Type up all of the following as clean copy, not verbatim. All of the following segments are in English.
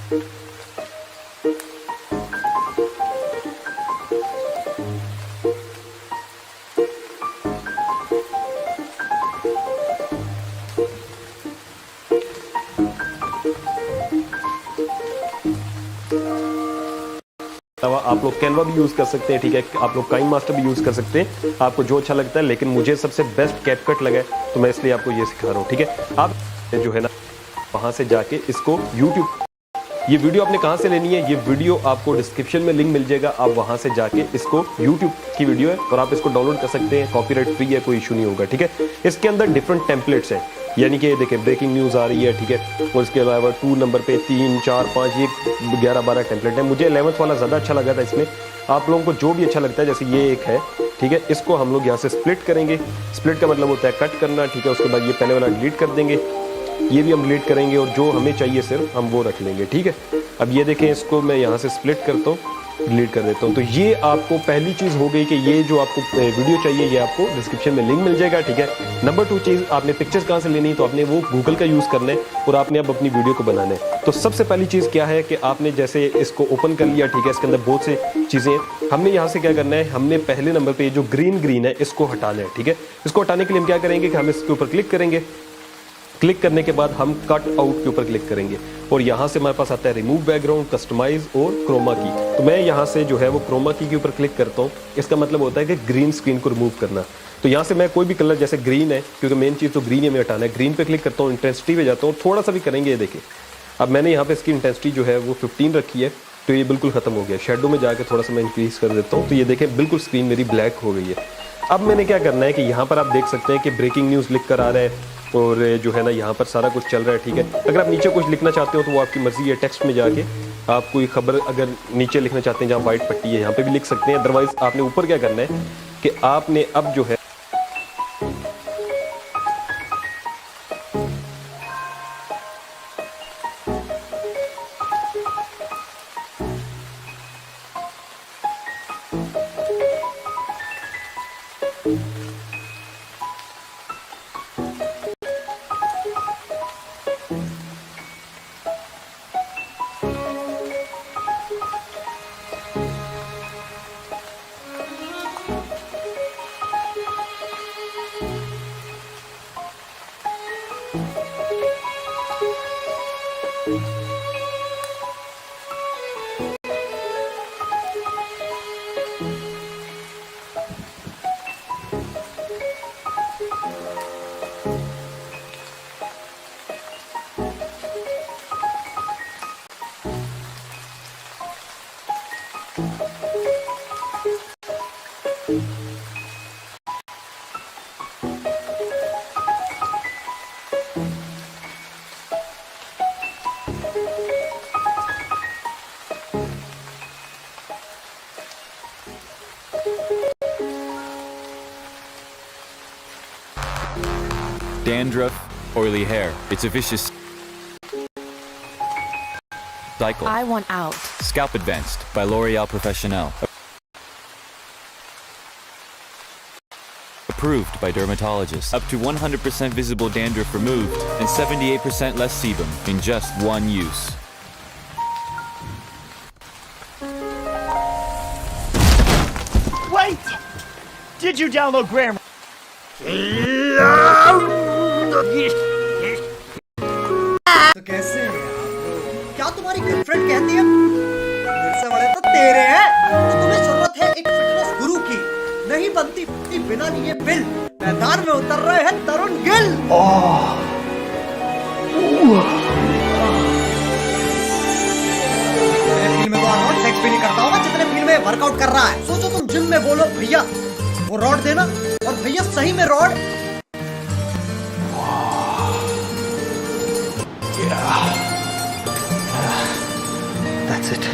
आप लोग कैनवा भी यूज कर सकते हैं, ठीक है, आप लोग काइन मास्टर भी यूज कर सकते हैं, आपको जो अच्छा लगता है, लेकिन मुझे सबसे बेस्ट कैपकट लगा है तो मैं इसलिए आपको ये सिखा रहा हूँ, ठीक है। आप जो है ना वहां से जाके इसको यूट्यूब, ये वीडियो आपने कहां से लेनी है, ये वीडियो आपको डिस्क्रिप्शन में लिंक मिल जाएगा, आप वहां से जाके इसको यूट्यूब की वीडियो है और आप इसको डाउनलोड कर सकते हैं, कॉपीराइट फ्री है, कोई इशू नहीं होगा, ठीक है। इसके अंदर डिफरेंट टेम्पलेट्स हैं, यानी कि देखिए ब्रेकिंग न्यूज़ आ रही है, ठीक है, और इसके अलावा 2 नंबर पे 3, 4, 5, ये 11-12 टेम्पलेट है। मुझे 11th वाला ज़्यादा अच्छा लगा था इसमें। आप लोगों को जो भी अच्छा लगता है, जैसे ये एक है, ठीक है, इसको हम लोग यहाँ से स्प्लिट करेंगे। स्प्लिट का मतलब होता है कट करना, ठीक है। उसके बाद ये पहले वाला डिलीट कर देंगे, ये भी हम डिलीट करेंगे और जो हमें चाहिए सिर्फ हम वो रख लेंगे, ठीक है। अब ये देखें, इसको मैं यहाँ से स्प्लिट करता हूँ, डिलीट कर देता हूँ। तो ये आपको पहली चीज़ हो गई कि ये जो आपको वीडियो चाहिए ये आपको डिस्क्रिप्शन में लिंक मिल जाएगा, ठीक है। नंबर 2 चीज़, आपने पिक्चर्स कहाँ से लेनी है, तो आपने वो गूगल का यूज़ करना है और आपने अब अपनी वीडियो को बनाना है। तो सबसे पहली चीज़ क्या है कि आपने जैसे इसको ओपन कर लिया, ठीक है, इसके अंदर बहुत से चीज़ें हैं। हमने यहाँ से क्या करना है, हमने पहले नंबर पर जो ग्रीन है इसको हटाना है, ठीक है। इसको हटाने के लिए हम क्या करेंगे कि हम इसके ऊपर क्लिक करेंगे। क्लिक करने के बाद हम कट आउट के ऊपर क्लिक करेंगे और यहाँ से हमारे पास आता है रिमूव बैकग्राउंड, कस्टमाइज और क्रोमा की। तो मैं यहाँ से जो है वो क्रोमा की के ऊपर क्लिक करता हूँ। इसका मतलब होता है कि ग्रीन स्क्रीन को रिमूव करना। तो यहाँ से मैं कोई भी कलर, जैसे ग्रीन है, क्योंकि मेन चीज़ तो ग्रीन है, हमें हटाना है। ग्रीन पे क्लिक करता हूँ, इंटेंसिटी पे जाता हूँ, थोड़ा सा भी करेंगे, ये देखिए। अब मैंने यहाँ पे इसकी इंटेंसिटी जो है वो 15 रखी है, तो ये बिल्कुल खत्म हो गया। शेडो में जाकर थोड़ा सा मैं इंक्रीज कर देता हूँ, तो ये देखें बिल्कुल स्क्रीन मेरी ब्लैक हो गई है। अब मैंने क्या करना है कि यहाँ पर आप देख सकते हैं कि ब्रेकिंग न्यूज़ लिख कर आ रहा है और जो है ना यहाँ पर सारा कुछ चल रहा है, ठीक है। अगर आप नीचे कुछ लिखना चाहते हो तो वो आपकी मर्जी है, टेक्स्ट में जाके आप कोई खबर अगर नीचे लिखना चाहते हैं जहाँ वाइट पट्टी है यहाँ पे भी लिख सकते हैं। अदरवाइज आपने ऊपर क्या करना है कि आपने अब जो है Dandruff, oily hair. It's a vicious cycle. I want out. Scalp Advanced by L'Oreal Professionnel. Approved by dermatologists. Up to 100% visible dandruff removed and 78% less sebum in just one use. Wait! Did you download grammar? तो कैसे हैं आप? क्या तुम्हारी girlfriend कहती है मेरे से बड़े तो तेरे हैं, तो तुम्हें जरूरत है एक फिटनेस गुरु की। नहीं बनती बिना लिए बिल। मैदान में उतर रहे हैं तरुण गिल। फील्ड में तो आराम सेक्स भी नहीं करता होगा जितने फील्ड में वर्कआउट कर रहा है। सोचो तुम जिम में बोलो भैया वो रॉड देना, और भैया सही में रॉड। That's it.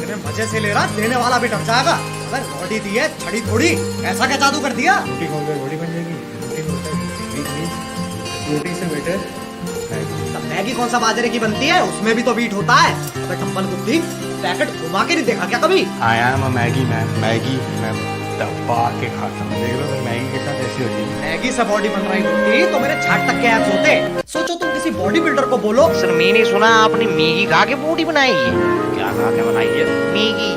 इतने मजे से ले रहा, देने वाला भी डर जाएगा। अगर बॉडी दी है छड़ी थोड़ी, ऐसा क्या जादू कर दिया? रोटी खाऊंगा बॉडी बन जाएगी। रोटी होता है रोटी से बेटर तब मैगी कौन सा बाजरे की बनती है, उसमें भी तो बीट होता है। अबे टम्बल कुत्ती, पैकेट घुमा के नहीं देखा क्या कभी? I am a Maggi man, Maggi man. दबा के खाता हूँ। देख लो तो मैगी के साथ ऐसी होती है। मैगी से बॉडी बन रही होती तो मेरे छाट तक के एब्स होते। सोचो तुम किसी बॉडी बिल्डर को बोलो, सर मैंने सुना आपने मैगी खा के बॉडी बनाई है। क्या खा के बनाई है? मैगी।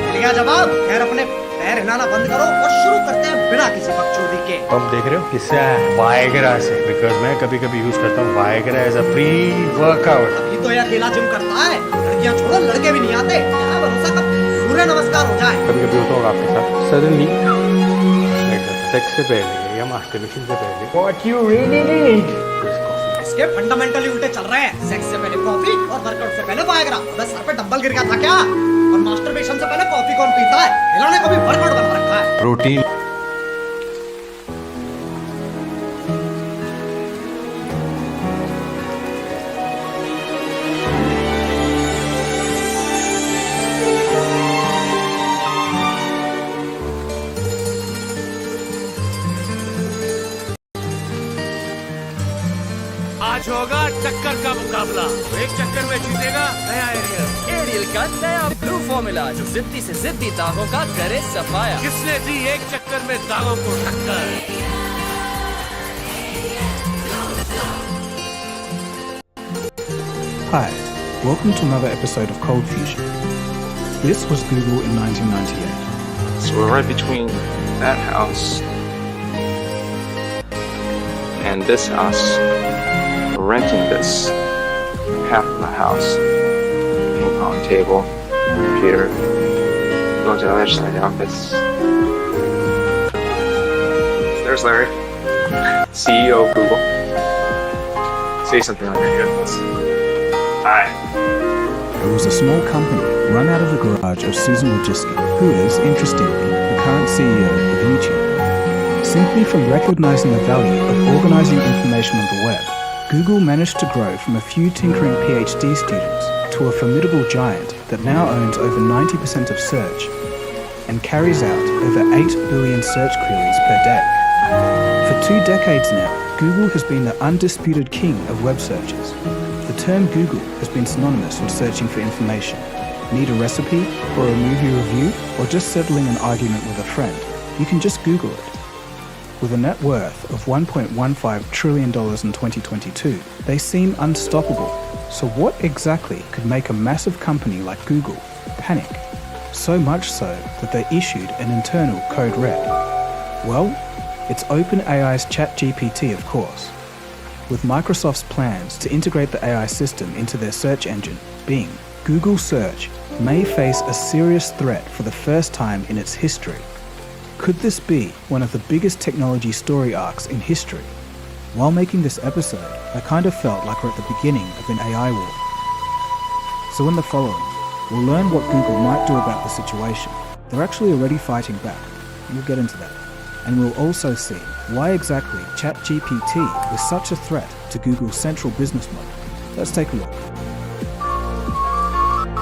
मिल गया जवाब। खैर अपने पैर हिलाना बंद करो और शुरू करते हैं बिना किसी बकचोदी के। अब देख रहे हो किससे वायग्रा से, बिकॉज मैं कभी कभी यूज करता हूँ Viagra as a pre workout. अभी तो ये अकेला जिम करता है, लड़कियां छोड़ो लड़के भी नहीं आते। क्या भरोसा कब सूर्य नमस्कार हो जाए। कभी कभी होता होगा आपके साथ सडनली सेक्स से पहले या मास्टरबेशन से पहले व्हाट यू रियली नीड। इसके फंडामेंटली उल्टे चल रहे हैं। सेक्स से पहले कॉफी और वर्कआउट से पहले वायग्रा। अबे सर पे डंबल गिर गया था क्या? और मास्टरबेशन से पहले कॉफी कौन पीता है? इन्होंने कभी वर्कआउट बना रखा है। प्रोटीन आज होगा टक्कर का मुकाबला। एक चक्कर में जीतेगा नया एरियल का नया ब्लू फॉर्मूला जो जिद्दी से जिद्दी दागों का करे सफाया। किसने दी एक चक्कर में दागों को टक्कर। Hi, welcome to another episode of Cold Fusion. This was Google in 1998. So we're right between that house and this house. We're renting this half of the house. Ping pong table, computer. Go to the other side of the office. There's Larry, CEO of Google. Say something on your headphones. Hi. It was a small company run out of the garage of Susan Wojcicki, who is, interestingly, the current CEO of YouTube. Simply from recognizing the value of organizing information on the web, Google managed to grow from a few tinkering PhD students to a formidable giant that now owns over 90% of search and carries out over 8 billion search queries per day. For 2 decades now, Google has been the undisputed king of web searches. The term Google has been synonymous with searching for information. Need a recipe or a movie review or just settling an argument with a friend? You can just Google it. With a net worth of $1.15 trillion in 2022, they seem unstoppable. So what exactly could make a massive company like Google panic? So much so that they issued an internal code red. Well, it's OpenAI's ChatGPT, of course. With Microsoft's plans to integrate the AI system into their search engine, Bing, Google Search may face a serious threat for the first time in its history. Could this be one of the biggest technology story arcs in history? While making this episode, I kind of felt like we're at the beginning of an AI war. So in the following, we'll learn what Google might do about the situation. They're actually already fighting back. We'll get into that. And we'll also see why exactly ChatGPT is such a threat to Google's central business model. Let's take a look.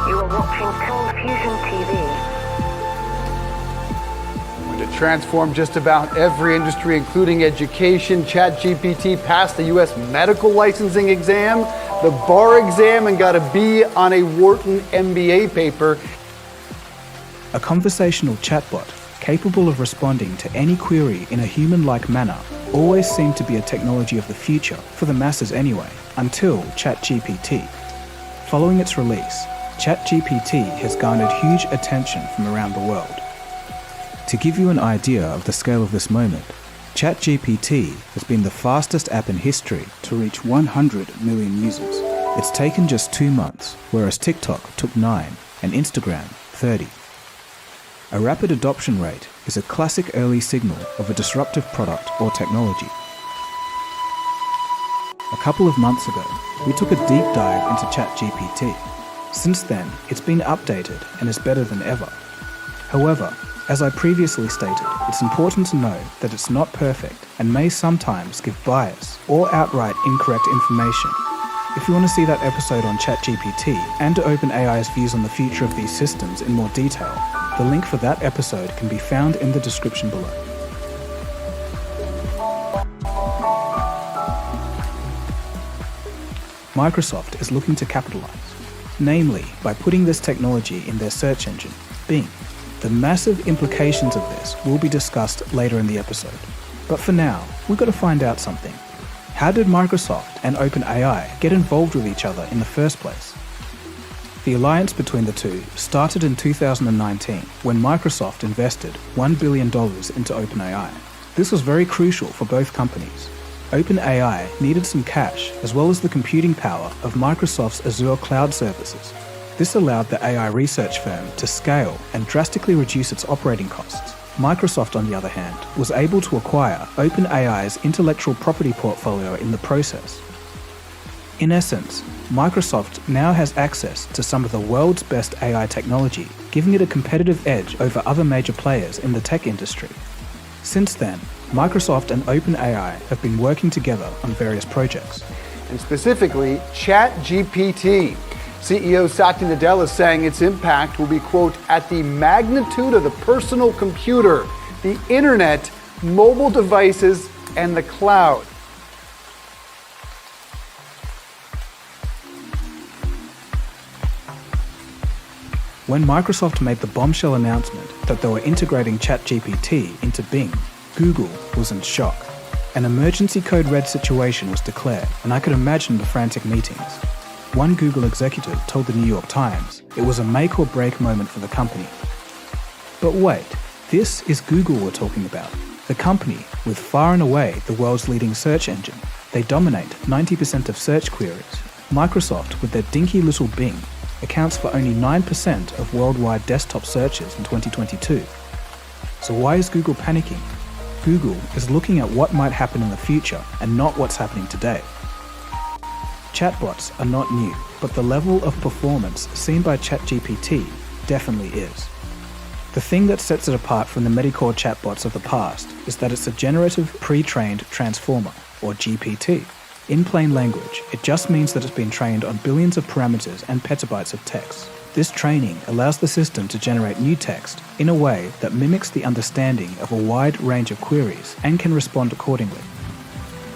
You are watching Cold Fusion TV. To transform just about every industry, including education, ChatGPT passed the U.S. medical licensing exam, the bar exam, and got a B on a Wharton MBA paper. A conversational chatbot capable of responding to any query in a human-like manner always seemed to be a technology of the future, for the masses anyway, until ChatGPT. Following its release, ChatGPT has garnered huge attention from around the world. To give you an idea of the scale of this moment, ChatGPT has been the fastest app in history to reach 100 million users. It's taken just 2 months, whereas TikTok took 9 and Instagram 30. A rapid adoption rate is a classic early signal of a disruptive product or technology. A couple of months ago, we took a deep dive into ChatGPT. Since then, it's been updated and is better than ever. However, as I previously stated, it's important to know that it's not perfect and may sometimes give bias or outright incorrect information. If you want to see that episode on ChatGPT and to OpenAI's views on the future of these systems in more detail, the link for that episode can be found in the description below. Microsoft is looking to capitalize, namely by putting this technology in their search engine, Bing. The massive implications of this will be discussed later in the episode. But for now, we've got to find out something. How did Microsoft and OpenAI get involved with each other in the first place? The alliance between the two started in 2019 when Microsoft invested $1 billion into OpenAI. This was very crucial for both companies. OpenAI needed some cash as well as the computing power of Microsoft's Azure cloud services. This allowed the AI research firm to scale and drastically reduce its operating costs. Microsoft, on the other hand, was able to acquire OpenAI's intellectual property portfolio in the process. In essence, Microsoft now has access to some of the world's best AI technology, giving it a competitive edge over other major players in the tech industry. Since then, Microsoft and OpenAI have been working together on various projects. And specifically, ChatGPT. CEO Satya Nadella is saying its impact will be, quote, at the magnitude of the personal computer, the internet, mobile devices, and the cloud. When Microsoft made the bombshell announcement that they were integrating ChatGPT into Bing, Google was in shock. An emergency code red situation was declared, and I could imagine the frantic meetings. One Google executive told the New York Times it was a make or break moment for the company. But wait, this is Google we're talking about. The company with far and away the world's leading search engine. They dominate 90% of search queries. Microsoft, with their dinky little Bing, accounts for only 9% of worldwide desktop searches in 2022. So why is Google panicking? Google is looking at what might happen in the future and not what's happening today. Chatbots are not new, but the level of performance seen by ChatGPT definitely is. The thing that sets it apart from the Medicore chatbots of the past is that it's a generative pre-trained transformer, or GPT. In plain language, it just means that it's been trained on billions of parameters and petabytes of text. This training allows the system to generate new text in a way that mimics the understanding of a wide range of queries and can respond accordingly.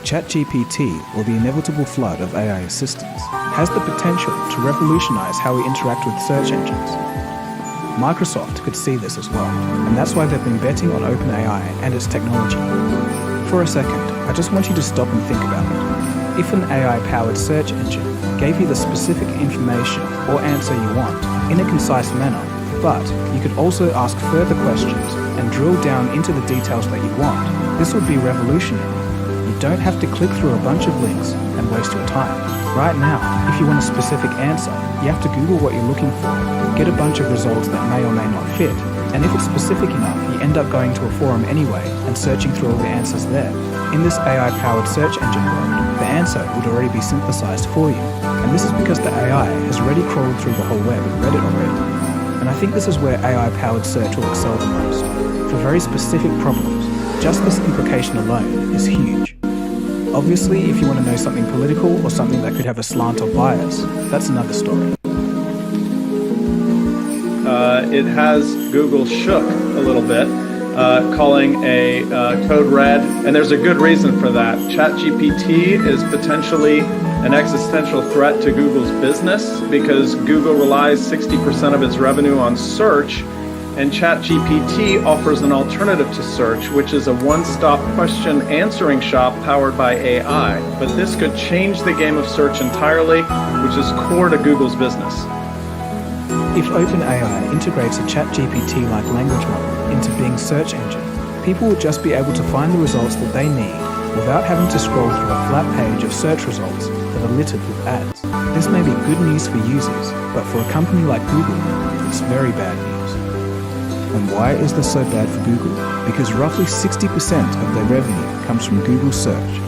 ChatGPT, or the inevitable flood of AI assistants, has the potential to revolutionize how we interact with search engines. Microsoft could see this as well, and that's why they've been betting on OpenAI and its technology. For a second, I just want you to stop and think about it. If an AI-powered search engine gave you the specific information or answer you want in a concise manner, but you could also ask further questions and drill down into the details that you want, this would be revolutionary. You don't have to click through a bunch of links and waste your time. Right now, if you want a specific answer, you have to Google what you're looking for, get a bunch of results that may or may not fit, and if it's specific enough, you end up going to a forum anyway and searching through all the answers there. In this AI-powered search engine world, the answer would already be synthesized for you, and this is because the AI has already crawled through the whole web and read it already. And I think this is where AI-powered search will excel the most. For very specific problems, just this implication alone is huge. Obviously, if you want to know something political or something that could have a slant or bias, that's another story. It has Google shook a little bit, calling a code red, and there's a good reason for that. ChatGPT is potentially an existential threat to Google's business because Google relies 60% of its revenue on search, and ChatGPT offers an alternative to search, which is a one-stop question answering shop powered by AI. But this could change the game of search entirely, which is core to Google's business. If OpenAI integrates a ChatGPT-like language model into Bing's search engine, people will just be able to find the results that they need without having to scroll through a flat page of search results that are littered with ads. This may be good news for users, but for a company like Google, it's very bad news. And why is this so bad for Google? Because roughly 60% of their revenue comes from Google search.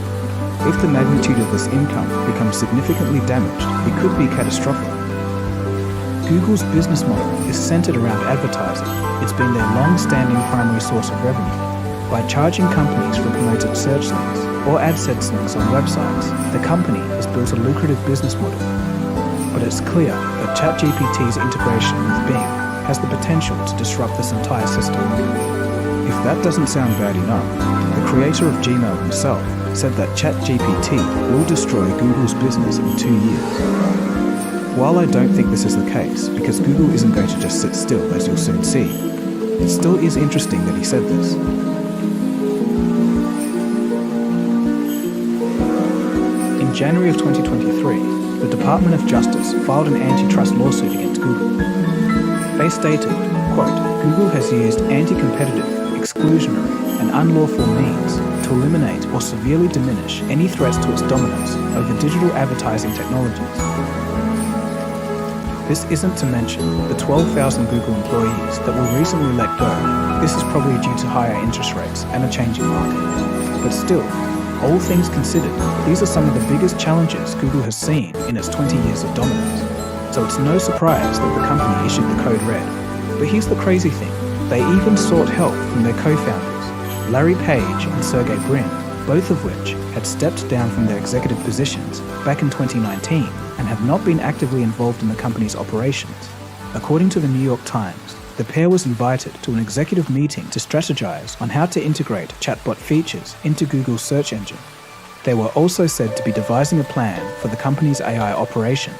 If the magnitude of this income becomes significantly damaged, it could be catastrophic. Google's business model is centered around advertising. It's been their long-standing primary source of revenue. By charging companies for promoted search links or AdSense links on websites, the company has built a lucrative business model. But it's clear that ChatGPT's integration with Bing has the potential to disrupt this entire system. If that doesn't sound bad enough, the creator of Gmail himself said that ChatGPT will destroy Google's business in 2 years. While I don't think this is the case, because Google isn't going to just sit still, as you'll soon see, it still is interesting that he said this. In January of 2023, the Department of Justice filed an antitrust lawsuit against Google. They stated, quote, Google has used anti-competitive, exclusionary, and unlawful means to eliminate or severely diminish any threats to its dominance over digital advertising technologies. This isn't to mention the 12,000 Google employees that were recently let go. This is probably due to higher interest rates and a changing market. But still, all things considered, these are some of the biggest challenges Google has seen in its 20 years of dominance. So it's no surprise that the company issued the code red. But here's the crazy thing. They even sought help from their co-founders, Larry Page and Sergey Brin, both of which had stepped down from their executive positions back in 2019 and have not been actively involved in the company's operations. According to the New York Times, the pair was invited to an executive meeting to strategize on how to integrate chatbot features into Google's search engine. They were also said to be devising a plan for the company's AI operations.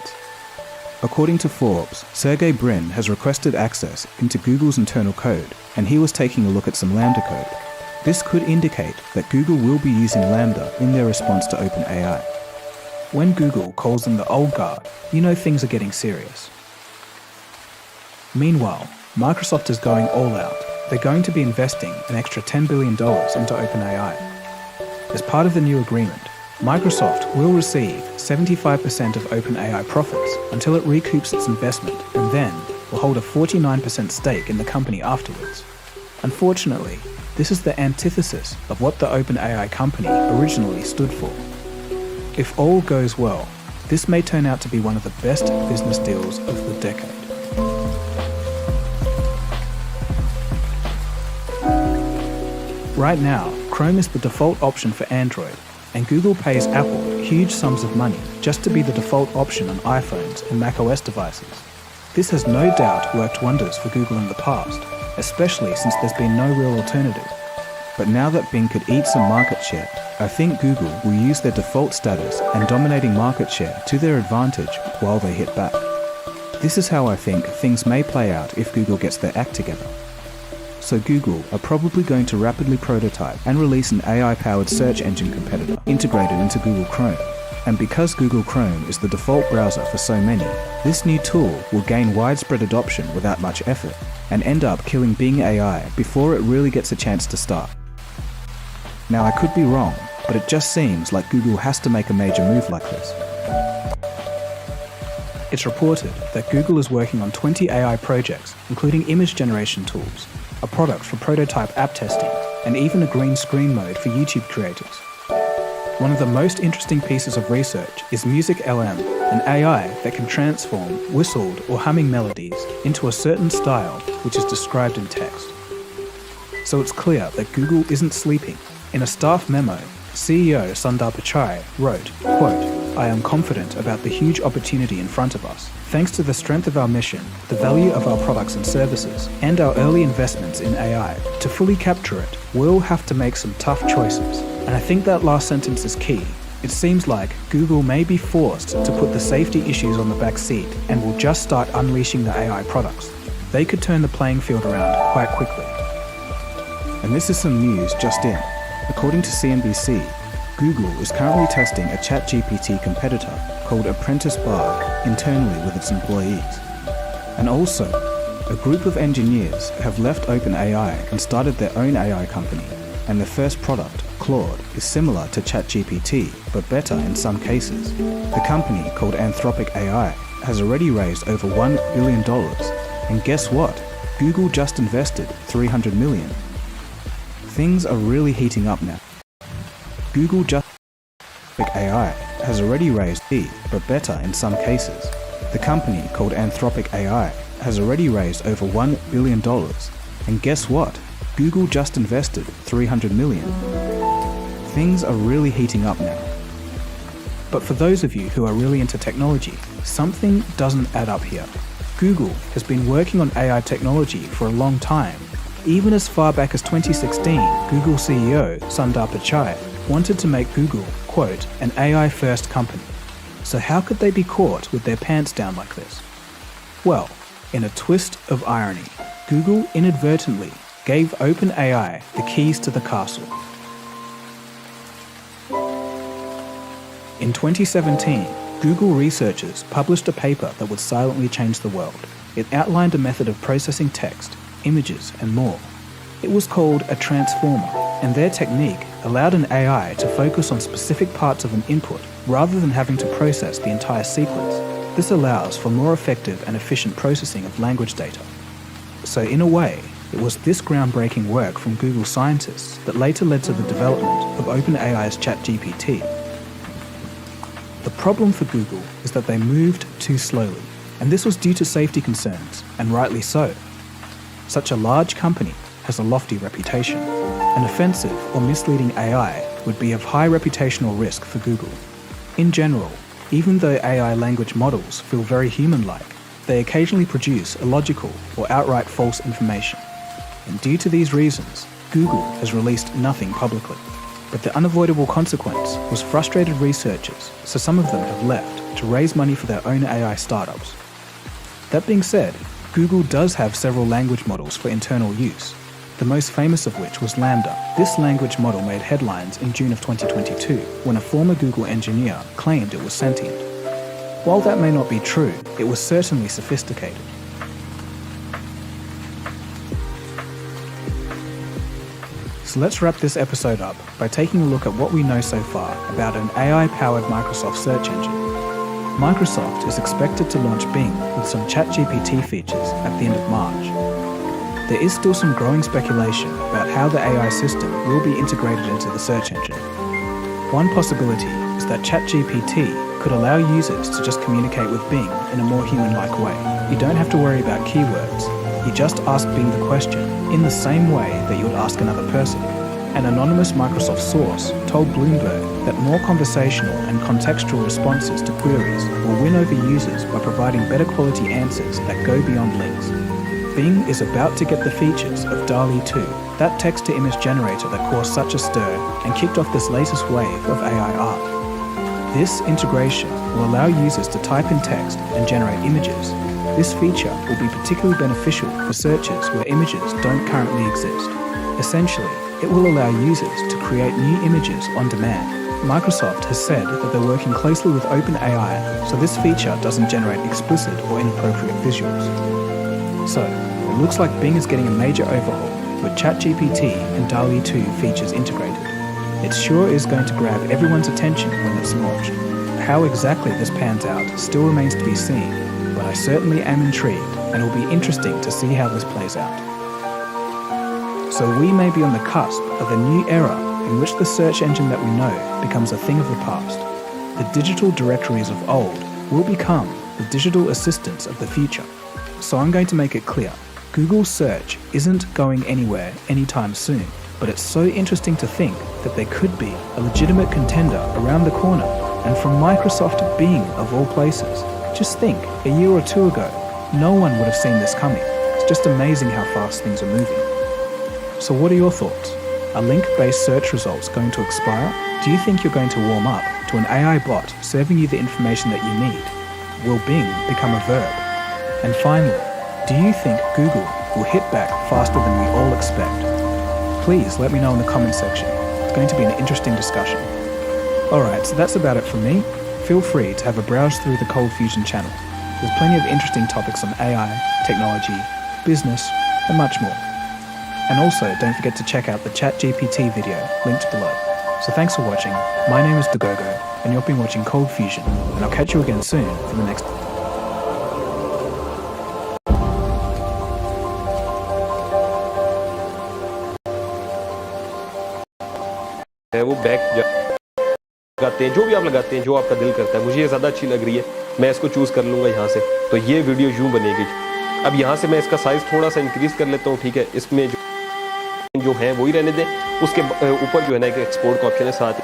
According to Forbes, Sergey Brin has requested access into Google's internal code, and he was taking a look at some Lambda code. This could indicate that Google will be using Lambda in their response to OpenAI. When Google calls them the old guard, you know things are getting serious. Meanwhile, Microsoft is going all out. They're going to be investing an extra $10 billion into OpenAI. As part of the new agreement, Microsoft will receive 75% of OpenAI profits until it recoups its investment, and then will hold a 49% stake in the company afterwards. Unfortunately, this is the antithesis of what the OpenAI company originally stood for. If all goes well, this may turn out to be one of the best business deals of the decade. Right now, Chrome is the default option for Android, and Google pays Apple huge sums of money just to be the default option on iPhones and macOS devices. This has no doubt worked wonders for Google in the past, especially since there's been no real alternative. But now that Bing could eat some market share, I think Google will use their default status and dominating market share to their advantage while they hit back. This is how I think things may play out if Google gets their act together. So Google are probably going to rapidly prototype and release an AI-powered search engine competitor integrated into Google Chrome. And because Google Chrome is the default browser for so many, this new tool will gain widespread adoption without much effort and end up killing Bing AI before it really gets a chance to start. Now I could be wrong, but it just seems like Google has to make a major move like this. It's reported that Google is working on 20 AI projects, including image generation tools, a product for prototype app testing, and even a green screen mode for YouTube creators. One of the most interesting pieces of research is Music LM, an AI that can transform whistled or humming melodies into a certain style which is described in text. So it's clear that Google isn't sleeping. In a staff memo, CEO Sundar Pichai wrote, quote, I am confident about the huge opportunity in front of us. Thanks to the strength of our mission, the value of our products and services, and our early investments in AI, to fully capture it, we'll have to make some tough choices. And I think that last sentence is key. It seems like Google may be forced to put the safety issues on the back seat and will just start unleashing the AI products. They could turn the playing field around quite quickly. And this is some news just in. According to CNBC, Google is currently testing a ChatGPT competitor called Apprentice Bard internally with its employees. And also, a group of engineers have left OpenAI and started their own AI company, and the first product, Claude, is similar to ChatGPT, but better in some cases. The company, called Anthropic AI, has already raised over $1 billion, and guess what? Google just invested $300 million. Things are really heating up now. Google just AI has already raised but better in some cases. The company, called Anthropic AI, has already raised over $1 billion. And guess what? Google just invested $300 million. Things are really heating up now. But for those of you who are really into technology, something doesn't add up here. Google has been working on AI technology for a long time. Even as far back as 2016, Google CEO Sundar Pichai wanted to make Google, quote, an AI-first company. So how could they be caught with their pants down like this? Well, In a twist of irony, Google inadvertently gave OpenAI the keys to the castle. In 2017, Google researchers published a paper that would silently change the world. It outlined a method of processing text, images, and more. It was called a transformer, and their technique allowed an AI to focus on specific parts of an input rather than having to process the entire sequence. This allows for more effective and efficient processing of language data. So in a way, it was this groundbreaking work from Google scientists that later led to the development of OpenAI's ChatGPT. The problem for Google is that they moved too slowly, and this was due to safety concerns, and rightly so. Such a large company has a lofty reputation. An offensive or misleading AI would be of high reputational risk for Google. In general, even though AI language models feel very human-like, they occasionally produce illogical or outright false information. And due to these reasons, Google has released nothing publicly. But the unavoidable consequence was frustrated researchers, so some of them have left to raise money for their own AI startups. That being said, Google does have several language models for internal use, the most famous of which was LaMDA. This language model made headlines in June of 2022 when a former Google engineer claimed it was sentient. While that may not be true, it was certainly sophisticated. So let's wrap this episode up by taking a look at what we know so far about an AI-powered Microsoft search engine. Microsoft is expected to launch Bing with some ChatGPT features at the end of March. There is still some growing speculation about how the AI system will be integrated into the search engine. One possibility is that ChatGPT could allow users to just communicate with Bing in a more human-like way. You don't have to worry about keywords. You just ask Bing the question in the same way that you would ask another person. An anonymous Microsoft source told Bloomberg that more conversational and contextual responses to queries will win over users by providing better quality answers that go beyond links. Bing is about to get the features of DALL-E 2, that text-to-image generator that caused such a stir and kicked off this latest wave of AI art. This integration will allow users to type in text and generate images. This feature will be particularly beneficial for searches where images don't currently exist. Essentially, it will allow users to create new images on demand. Microsoft has said that they're working closely with OpenAI, so this feature doesn't generate explicit or inappropriate visuals. So, it looks like Bing is getting a major overhaul with ChatGPT and DALL-E 2 features integrated. It sure is going to grab everyone's attention when it's launched. How exactly this pans out still remains to be seen, but I certainly am intrigued, and it will be interesting to see how this plays out. So we may be on the cusp of a new era in which the search engine that we know becomes a thing of the past. The digital directories of old will become the digital assistants of the future. So I'm going to make it clear, Google search isn't going anywhere anytime soon, but it's so interesting to think that there could be a legitimate contender around the corner, and from Microsoft Bing of all places. Just think, a year or two ago, no one would have seen this coming. It's just amazing how fast things are moving. So what are your thoughts? Are link-based search results going to expire? Do you think you're going to warm up to an AI bot serving you the information that you need? Will Bing become a verb? And finally, do you think Google will hit back faster than we all expect? Please let me know in the comment section. It's going to be an interesting discussion. Alright, so that's about it from me. Feel free to have a browse through the Cold Fusion channel. There's plenty of interesting topics on AI, technology, business, and much more. And also, don't forget to check out the ChatGPT video linked below. So thanks for watching. My name is Dagogo, and you've been watching Cold Fusion, and I'll catch you again soon for the next. वो back लगाते हैं, जो भी आप लगाते हैं, जो आपका दिल करता है। मुझे ये ज़्यादा अच्छी लग रही है, मैं इसको चूज़ कर लूँगा यहाँ से। तो ये वीडियो यूँ बनेगी। अब यहाँ से मैं इसका साइज़ थोड़ा सा इंक्रीज़ कर लेता हूँ, ठीक है। इसमें जो है वही रहने दें। उसके ऊपर जो है ना एक एक्सपोर्ट का ऑप्शन है, साथ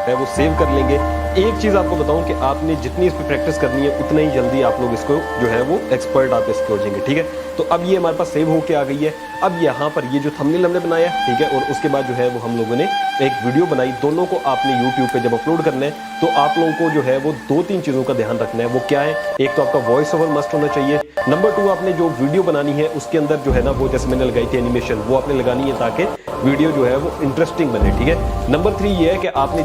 है वो सेव कर लेंगे। एक चीज आपको बताऊं कि आपने जितनी इस पे प्रैक्टिस करनी है उतना ही जल्दी आप लोग इसको जो है वो एक्सपर्ट आप इसके हो जाएंगे, ठीक है। तो अब ये हमारे पास सेव होके आ गई है। अब यहाँ पर ये जो थंबनेल हमने बनाया, ठीक है, और उसके बाद जो है वो हम लोगों ने एक वीडियो बनाई, दोनों को आपने यूट्यूब पे जब अपलोड करना है तो आप लोगों को जो है वो 2-3 चीजों का ध्यान रखना है। वो क्या है? एक तो आपका वॉइस ओवर मस्ट होना चाहिए। नंबर 2, आपने जो वीडियो बनानी है उसके अंदर जो है ना वो जैसे मैंने लगाई थी एनिमेशन, वो आपने लगानी है ताकि वीडियो जो है वो इंटरेस्टिंग बने, ठीक है। नंबर 3 ये है कि आपने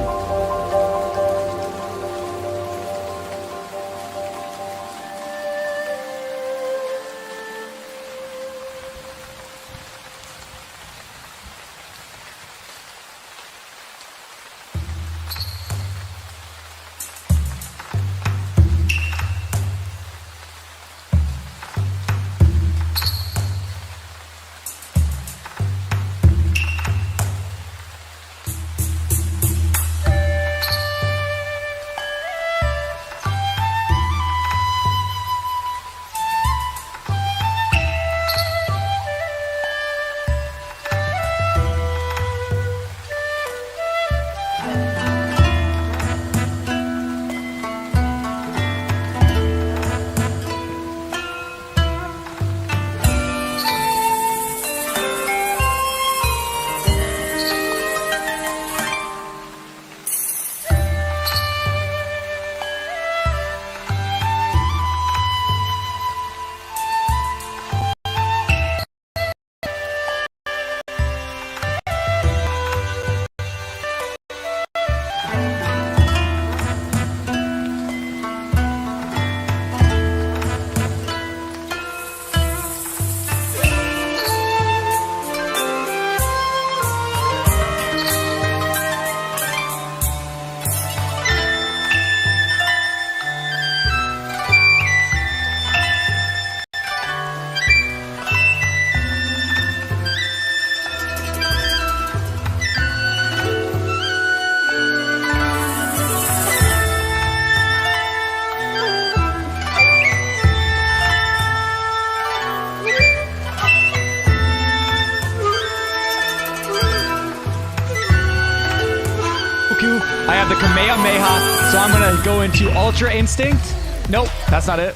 I have the Kamehameha, so I'm gonna go into Ultra Instinct. Nope, that's not it.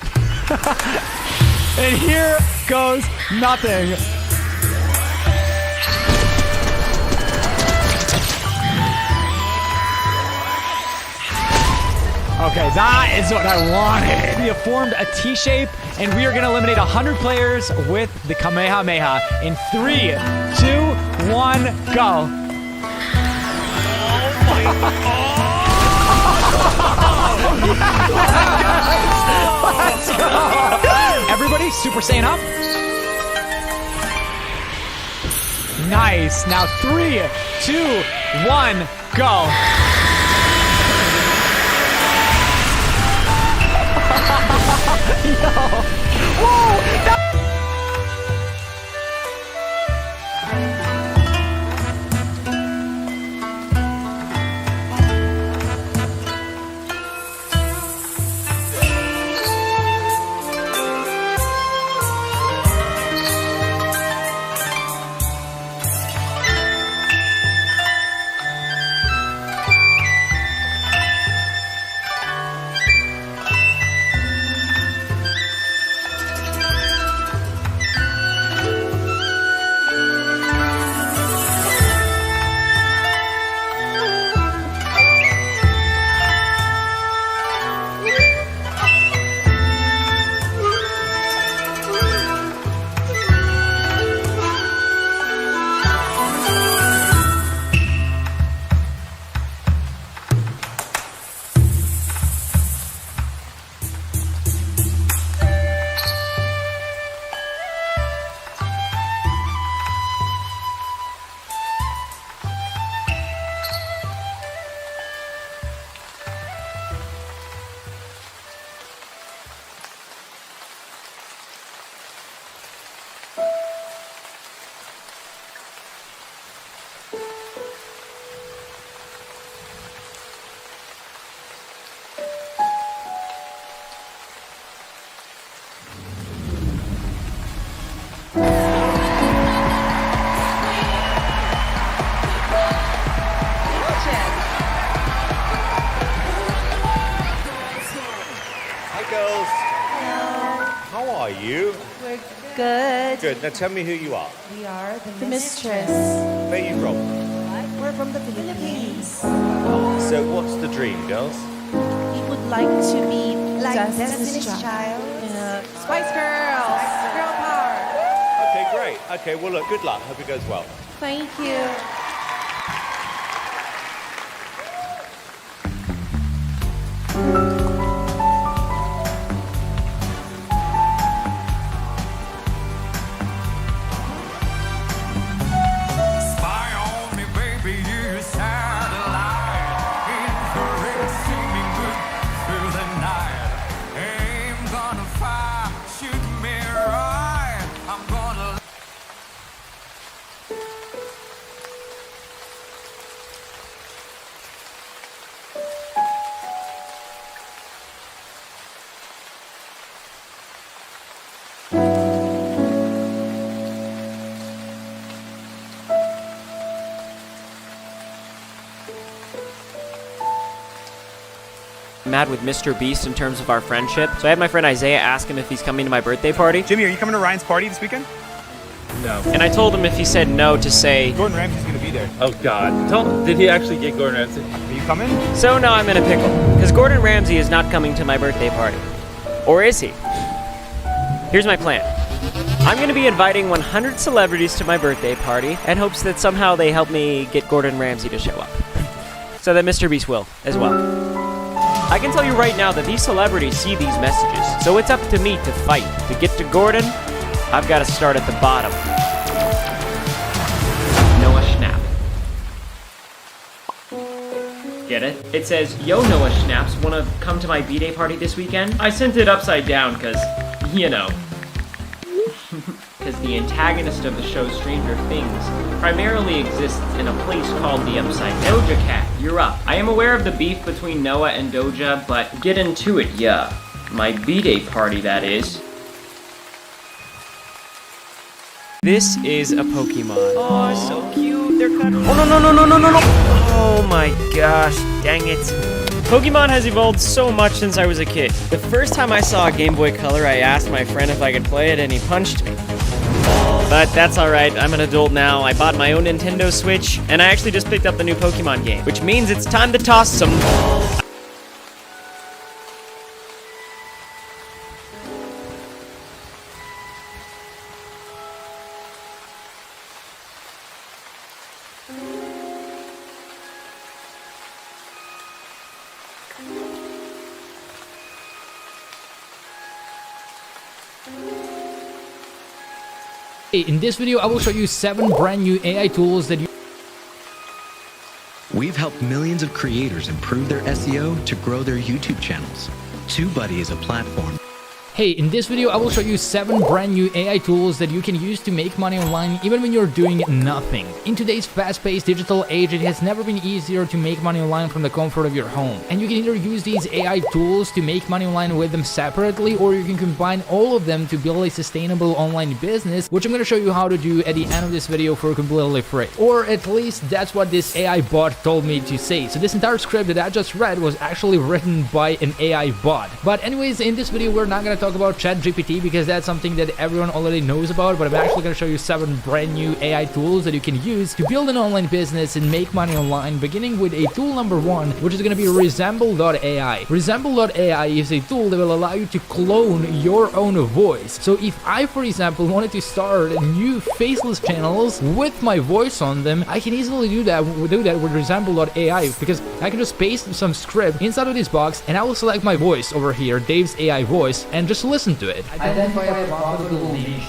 And here goes nothing. Okay, that is what I wanted. We have formed a T shape, and we are gonna eliminate 100 players with the Kamehameha. In 3, 2, 1, go. Let's go! Everybody, Super Saiyan up. Nice. Now 3, 2, 1, go. Yo. Whoa! That girls. How are you? We're good. Good. Now tell me who you are. We are the mistress. Where are you from? We're from the Philippines. So what's the dream, girls? We would like to be like Destiny's Child. Spice Girls. Girl power. Okay, great. Okay, well look, good luck. Hope it goes well. Thank you. Mad with Mr. Beast in terms of our friendship. So I had my friend Isaiah ask him if he's coming to my birthday party. Jimmy, are you coming to Ryan's party this weekend? No. And I told him if he said no to say... Gordon Ramsay's gonna be there. Oh God. Did he actually get Gordon Ramsay? Are you coming? So now I'm in a pickle. Because Gordon Ramsay is not coming to my birthday party. Or is he? Here's my plan. I'm going to be inviting 100 celebrities to my birthday party in hopes that somehow they help me get Gordon Ramsay to show up. So that Mr. Beast will, as well. I can tell you right now that these celebrities see these messages, so it's up to me to fight. To get to Gordon, I've got to start at the bottom. Noah Schnapp. Get it? It says, "Yo, Noah Schnaps, wanna come to my B-Day party this weekend?" I sent it upside down, cause, you know. Because the antagonist of the show Stranger Things primarily exists in a place called the Upside. Doja Cat, you're up. I am aware of the beef between Noah and Doja, but get into it, yeah. My B-Day party, that is. This is a Pokemon. Oh, so cute. They're kind of... Oh, no. Oh my gosh, dang it. Pokemon has evolved so much since I was a kid. The first time I saw a Game Boy Color, I asked my friend if I could play it, and he punched me. But that's alright, I'm an adult now. I bought my own Nintendo Switch, and I actually just picked up the new Pokemon game, which means it's time to toss some... In this video, I will show you 7 brand new AI tools that you... We've helped millions of creators improve their SEO to grow their YouTube channels. TubeBuddy is a platform. Hey, in this video, I will show you 7 brand new AI tools that you can use to make money online even when you're doing nothing. In today's fast-paced digital age, it has never been easier to make money online from the comfort of your home. And you can either use these AI tools to make money online with them separately, or you can combine all of them to build a sustainable online business, which I'm going to show you how to do at the end of this video for completely free. Or at least that's what this AI bot told me to say. So this entire script that I just read was actually written by an AI bot. But anyways, in this video, we're not going to talk about ChatGPT because that's something that everyone already knows about, but I'm actually going to show you 7 brand new AI tools that you can use to build an online business and make money online, beginning with a tool number 1, which is going to be Resemble.ai. Resemble.ai is a tool that will allow you to clone your own voice. So if I, for example, wanted to start new faceless channels with my voice on them, I can easily do that with Resemble.ai, because I can just paste some script inside of this box and I will select my voice over here, Dave's AI voice, and just listen to it. Identify a profitable niche.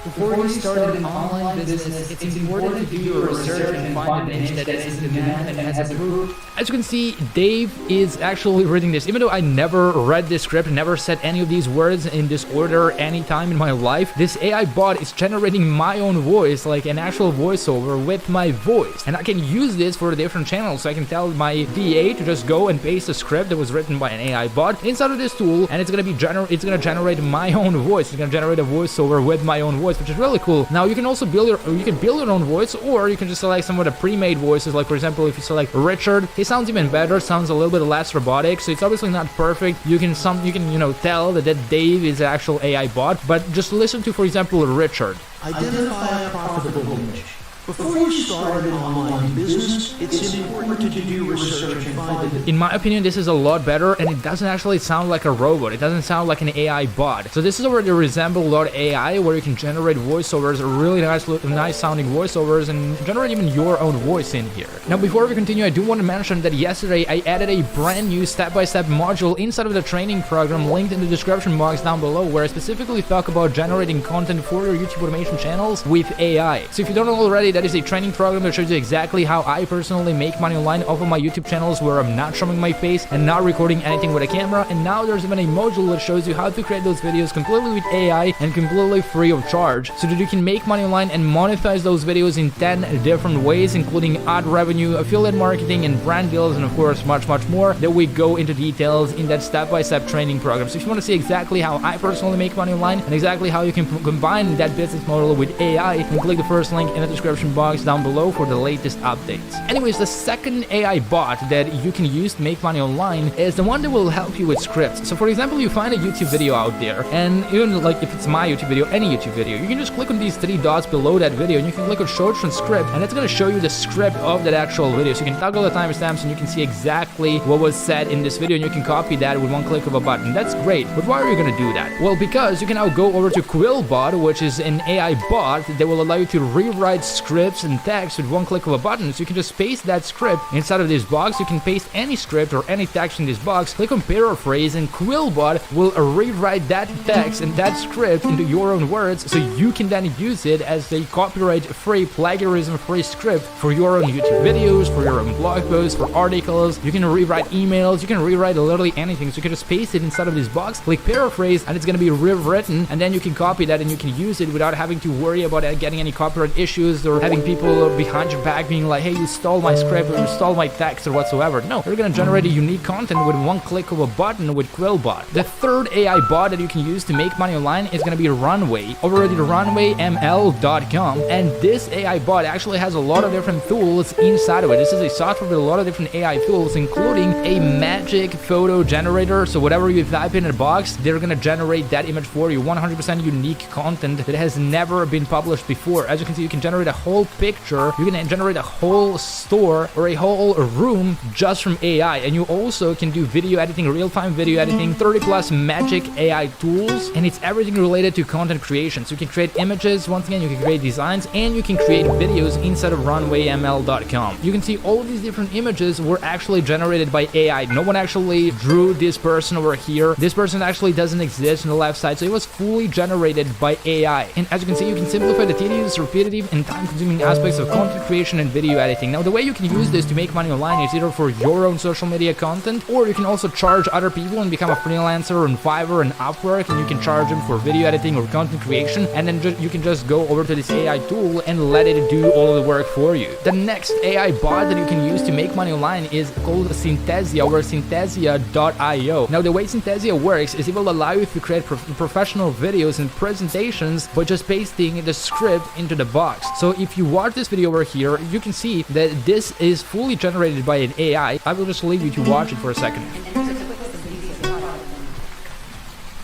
Before you start an online business, it's important to do your research and find a niche that is in demand and has approved. As you can see, Dave is actually reading this. Even though I never read this script, never said any of these words in this order any time in my life, this AI bot is generating my own voice, like an actual voiceover with my voice. And I can use this for different channels. So I can tell my VA to just go and paste a script that was written by an AI bot inside of this tool, and it's gonna generate my own voice. It's gonna generate a voiceover with my own voice. voice, which is really cool. Now you can also build your own voice, or you can just select some of the pre-made voices. Like for example, if you select Richard, he sounds even better, sounds a little bit less robotic. So it's obviously not perfect. You can tell that Dave is an actual AI bot, but just listen to, for example, Richard. Identify a profitable niche. Before you start an online business, it's important to do research and find it. In my opinion, this is a lot better, and it doesn't actually sound like a robot. It doesn't sound like an AI bot. So this is already resemble.ai, where you can generate voiceovers, really nice sounding voiceovers, and generate even your own voice in here. Now, before we continue, I do want to mention that yesterday I added a brand new step-by-step module inside of the training program linked in the description box down below, where I specifically talk about generating content for your YouTube automation channels with AI. So if you don't know already, that is a training program that shows you exactly how I personally make money online off of my YouTube channels, where I'm not showing my face and not recording anything with a camera. And now there's even a module that shows you how to create those videos completely with AI and completely free of charge, so that you can make money online and monetize those videos in 10 different ways, including ad revenue, affiliate marketing, and brand deals, and of course much more that we go into details in that step-by-step training program. So if you want to see exactly how I personally make money online and exactly how you can combine that business model with AI, then click the first link in the description box down below for the latest updates. Anyways, the second AI bot that you can use to make money online is the one that will help you with scripts. So for example, you find a YouTube video out there, and even like if it's my YouTube video, any YouTube video, you can just click on these three dots below that video, and you can click on show transcript, and it's going to show you the script of that actual video. So you can toggle the timestamps, and you can see exactly what was said in this video, and you can copy that with one click of a button. That's great. But why are you going to do that? Well, because you can now go over to Quillbot, which is an AI bot that will allow you to rewrite scripts and text with one click of a button. So you can just paste that script inside of this box. You can paste any script or any text in this box, click on paraphrase, and Quillbot will rewrite that text and that script into your own words, so you can then use it as a copyright-free, plagiarism-free script for your own YouTube videos, for your own blog posts, for articles. You can rewrite emails, you can rewrite literally anything. So you can just paste it inside of this box, click paraphrase, and it's going to be rewritten, and then you can copy that and you can use it without having to worry about getting any copyright issues or having people behind your back being like, hey, you stole my script or you stole my text or whatsoever. No, you're going to generate a unique content with one click of a button with Quillbot. The third AI bot that you can use to make money online is going to be Runway, over at runwayml.com. And this AI bot actually has a lot of different tools inside of it. This is a software with a lot of different AI tools, including a magic photo generator. So whatever you type in a box, they're going to generate that image for you. 100% unique content that has never been published before. As you can see, you can generate a whole picture, you can generate a whole store or a whole room just from AI. And you also can do video editing, real-time video editing, 30+ magic AI tools, and it's everything related to content creation. So you can create images, once again, you can create designs, and you can create videos inside of runwayml.com. You can see all of these different images were actually generated by AI. No one actually drew this person over here. This person actually doesn't exist on the left side, so it was fully generated by AI. And as you can see, you can simplify the tedious, repetitive, and time-consuming aspects of content creation and video editing. Now, the way you can use this to make money online is either for your own social media content, or you can also charge other people and become a freelancer on Fiverr and Upwork, and you can charge them for video editing or content creation, and then you can just go over to this AI tool and let it do all of the work for you. The next AI bot that you can use to make money online is called Synthesia, or synthesia.io. Now, the way Synthesia works is it will allow you to create professional videos and presentations by just pasting the script into the box. So if you watch this video over here, you can see that this is fully generated by an AI. I will just leave you to watch it for a second.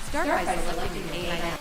Start by selecting AI.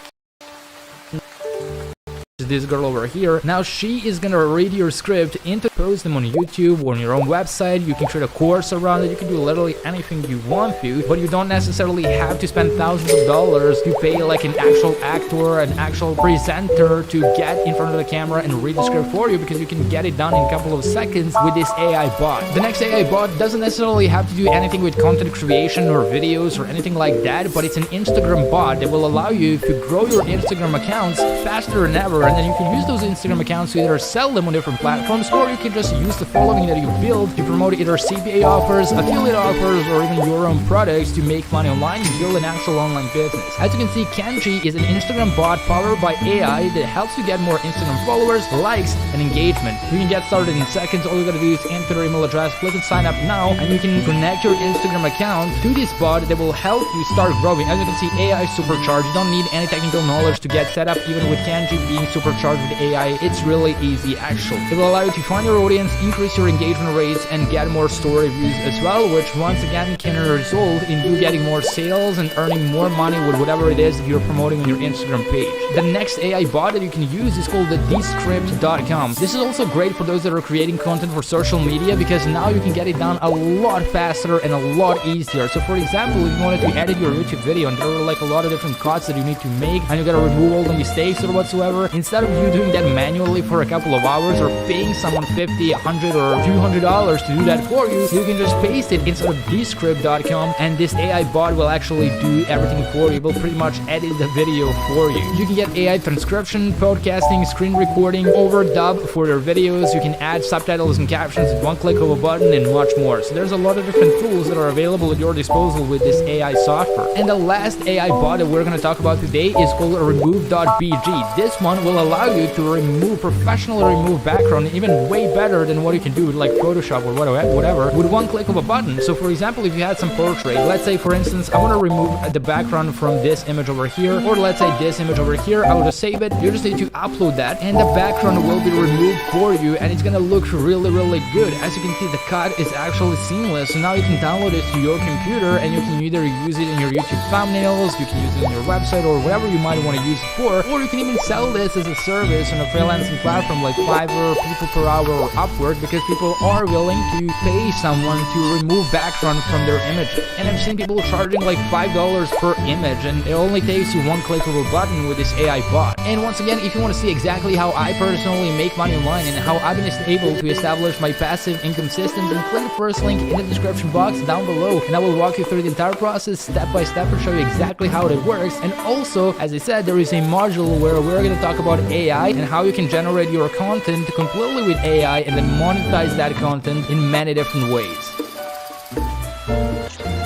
This girl over here. Now she is gonna read your script and post them on YouTube or on your own website. You can create a course around it. You can do literally anything you want to, but you don't necessarily have to spend thousands of dollars to pay like an actual actor, an actual presenter to get in front of the camera and read the script for you, because you can get it done in a couple of seconds with this AI bot. The next AI bot doesn't necessarily have to do anything with content creation or videos or anything like that, but it's an Instagram bot that will allow you to grow your Instagram accounts faster than ever, and then you can use those Instagram accounts to either sell them on different platforms, or you can just use the following that you build to promote either CPA offers, affiliate offers, or even your own products to make money online and build an actual online business. As you can see, Kenji is an Instagram bot powered by AI that helps you get more Instagram followers, likes, and engagement. You can get started in seconds. All you gotta do is enter your email address, click on sign up now, and you can connect your Instagram account to this bot that will help you start growing. As you can see, AI is supercharged. You don't need any technical knowledge to get set up. Even with Kenji being supercharged with AI, it's really easy actually. It will allow you to find your audience, increase your engagement rates, and get more story views as well, which once again can result in you getting more sales and earning more money with whatever it is that you're promoting on your Instagram page. The next AI bot that you can use is called the Descript.com. This is also great for those that are creating content for social media, because now you can get it done a lot faster and a lot easier. So for example, if you wanted to edit your YouTube video and there are like a lot of different cuts that you need to make and you gotta remove all the mistakes or whatsoever, instead of you doing that manually for a couple of hours or paying someone $50, $100, or $200 to do that for you, you can just paste it inside of Descript.com, and this AI bot will actually do everything for you. It will pretty much edit the video for you. You can get AI transcription, podcasting, screen recording, overdub for your videos. You can add subtitles and captions with one click of a button, and much more. So there's a lot of different tools that are available at your disposal with this AI software. And the last AI bot that we're going to talk about today is called Remove.bg. This one will allow you to professionally remove background, even way better than what you can do with like Photoshop or whatever, with one click of a button. So for example, if you had some portrait, let's say for instance, I want to remove the background from this image over here, or let's say this image over here, I will just save it. You just need to upload that, and the background will be removed for you, and it's gonna look really good. As you can see, the cut is actually seamless. So now you can download it to your computer, and you can either use it in your YouTube thumbnails, you can use it on your website, or whatever you might want to use it for, or you can even sell this as a service on a freelancing platform like Fiverr, People Per Hour, or Upwork, because people are willing to pay someone to remove background from their images. And I've seen people charging like $5 per image, and it only takes you one click of a button with this AI bot. And once again, if you want to see exactly how I personally make money online and how I've been able to establish my passive income system, then click the first link in the description box down below, and I will walk you through the entire process step by step and show you exactly how it works. And also, as I said, there is a module where we're going to talk about AI and how you can generate your content completely with AI and then monetize that content in many different ways.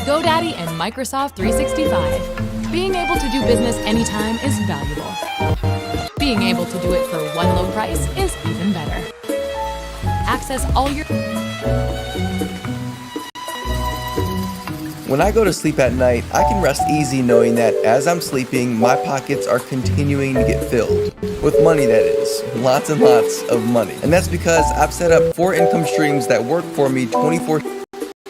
GoDaddy and Microsoft 365. Being able to do business anytime is valuable. Being able to do it for one low price is even better. Access all your... When I go to sleep at night, I can rest easy knowing that as I'm sleeping, my pockets are continuing to get filled. With money, that is. Lots and lots of money. And that's because I've set up 4 income streams that work for me 24/7.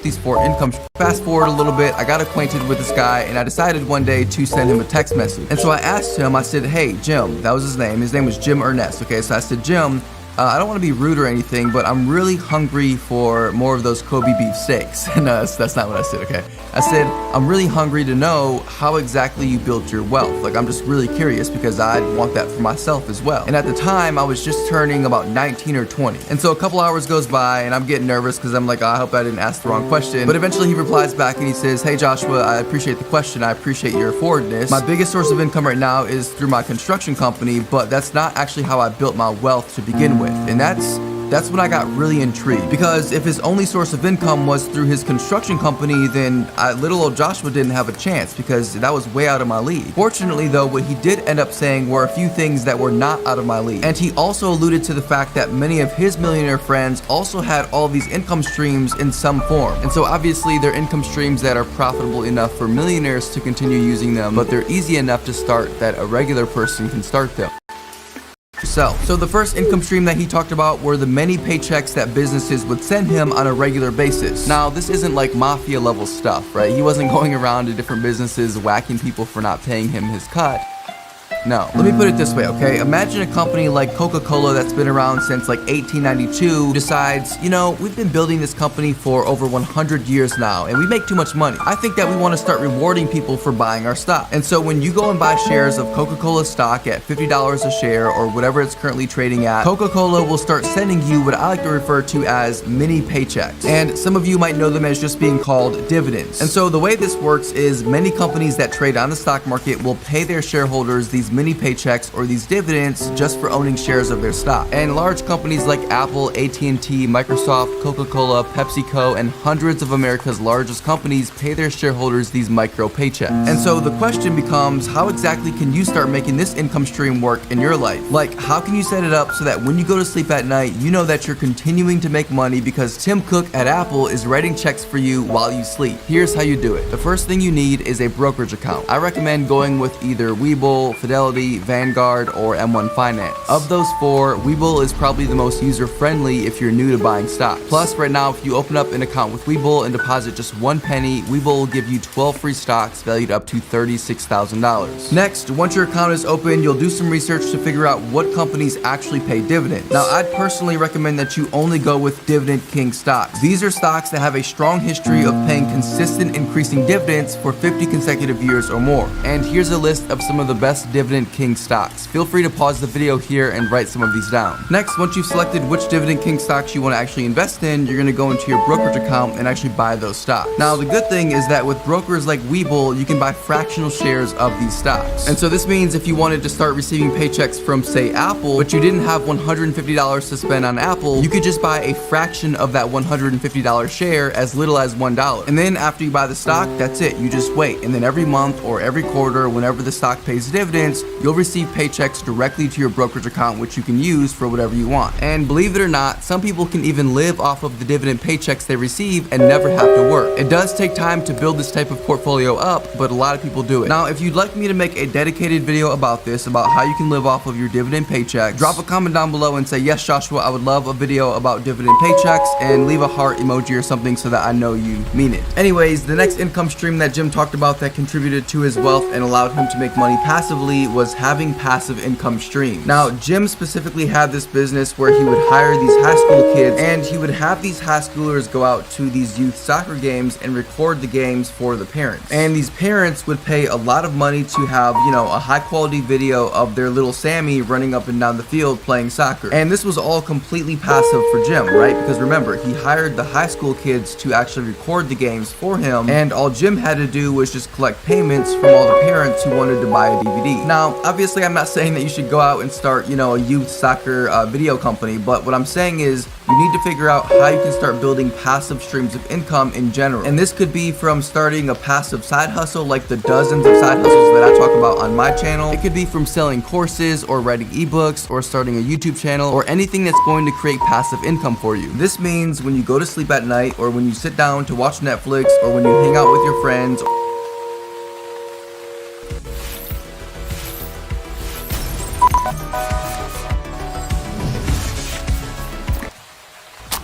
These 4 income. Fast forward a little bit, I got acquainted with this guy, and I decided one day to send him a text message. And so I asked him, I said, hey, Jim, that was his name. His name was Jim Ernest. Okay, so I said, Jim, I don't want to be rude or anything, but I'm really hungry for more of those Kobe beef steaks. No, that's not what I said, okay? I said, I'm really hungry to know how exactly you built your wealth. Like, I'm just really curious because I want that for myself as well. And at the time, I was just turning about 19 or 20. And so a couple hours goes by, and I'm getting nervous because I'm like, oh, I hope I didn't ask the wrong question. But eventually he replies back and he says, hey, Joshua, I appreciate the question. I appreciate your forwardness. My biggest source of income right now is through my construction company, but that's not actually how I built my wealth to begin with. And that's when I got really intrigued, because if his only source of income was through his construction company, then little old Joshua didn't have a chance, because that was way out of my league. Fortunately though, what he did end up saying were a few things that were not out of my league. And he also alluded to the fact that many of his millionaire friends also had all these income streams in some form. And so obviously they're income streams that are profitable enough for millionaires to continue using them, but they're easy enough to start that a regular person can start them. So the first income stream that he talked about were the many paychecks that businesses would send him on a regular basis. Now, this isn't like mafia level stuff, right? He wasn't going around to different businesses whacking people for not paying him his cut. No. Let me put it this way, okay? Imagine a company like Coca-Cola that's been around since like 1892 decides, you know, we've been building this company for over 100 years now, and we make too much money. I think that we want to start rewarding people for buying our stock. And so when you go and buy shares of Coca-Cola stock at $50 a share or whatever it's currently trading at, Coca-Cola will start sending you what I like to refer to as mini paychecks. And some of you might know them as just being called dividends. And so the way this works is many companies that trade on the stock market will pay their shareholders these mini paychecks or these dividends just for owning shares of their stock. And large companies like Apple, AT&T, Microsoft, Coca-Cola, PepsiCo, and hundreds of America's largest companies pay their shareholders these micro paychecks. And so the question becomes, how exactly can you start making this income stream work in your life? Like, how can you set it up so that when you go to sleep at night, you know that you're continuing to make money because Tim Cook at Apple is writing checks for you while you sleep? Here's how you do it. The first thing you need is a brokerage account. I recommend going with either Webull, Fidelity, Vanguard, or M1 Finance. Of those four, Webull is probably the most user-friendly if you're new to buying stocks. Plus, right now, if you open up an account with Webull and deposit just 1 penny, Webull will give you 12 free stocks valued up to $36,000. Next, once your account is open, you'll do some research to figure out what companies actually pay dividends. Now, I'd personally recommend that you only go with Dividend King stocks. These are stocks that have a strong history of paying consistent increasing dividends for 50 consecutive years or more. And here's a list of some of the best Dividend King stocks. Feel free to pause the video here and write some of these down. Next, once you've selected which Dividend King stocks you want to actually invest in, you're going to go into your brokerage account and actually buy those stocks. Now, the good thing is that with brokers like Webull, you can buy fractional shares of these stocks. And so this means if you wanted to start receiving paychecks from, say, Apple, but you didn't have $150 to spend on Apple, you could just buy a fraction of that $150 share as little as $1. And then after you buy the stock, that's it. You just wait. And then every month or every quarter, whenever the stock pays dividends, you'll receive paychecks directly to your brokerage account, which you can use for whatever you want. And believe it or not, some people can even live off of the dividend paychecks they receive and never have to work. It does take time to build this type of portfolio up, but a lot of people do it. Now, if you'd like me to make a dedicated video about this, about how you can live off of your dividend paychecks, drop a comment down below and say, yes, Joshua, I would love a video about dividend paychecks, and leave a heart emoji or something so that I know you mean it. Anyways, the next income stream that Jim talked about that contributed to his wealth and allowed him to make money passively was having passive income streams. Now, Jim specifically had this business where he would hire these high school kids, and he would have these high schoolers go out to these youth soccer games and record the games for the parents. And these parents would pay a lot of money to have, you know, a high quality video of their little Sammy running up and down the field playing soccer. And this was all completely passive for Jim, right? Because remember, he hired the high school kids to actually record the games for him, and all Jim had to do was just collect payments from all the parents who wanted to buy a DVD. Now, obviously, I'm not saying that you should go out and start, you know, a youth soccer video company, but what I'm saying is you need to figure out how you can start building passive streams of income in general. And this could be from starting a passive side hustle like the dozens of side hustles that I talk about on my channel. It could be from selling courses or writing ebooks or starting a YouTube channel or anything that's going to create passive income for you. This means when you go to sleep at night, or when you sit down to watch Netflix, or when you hang out with your friends,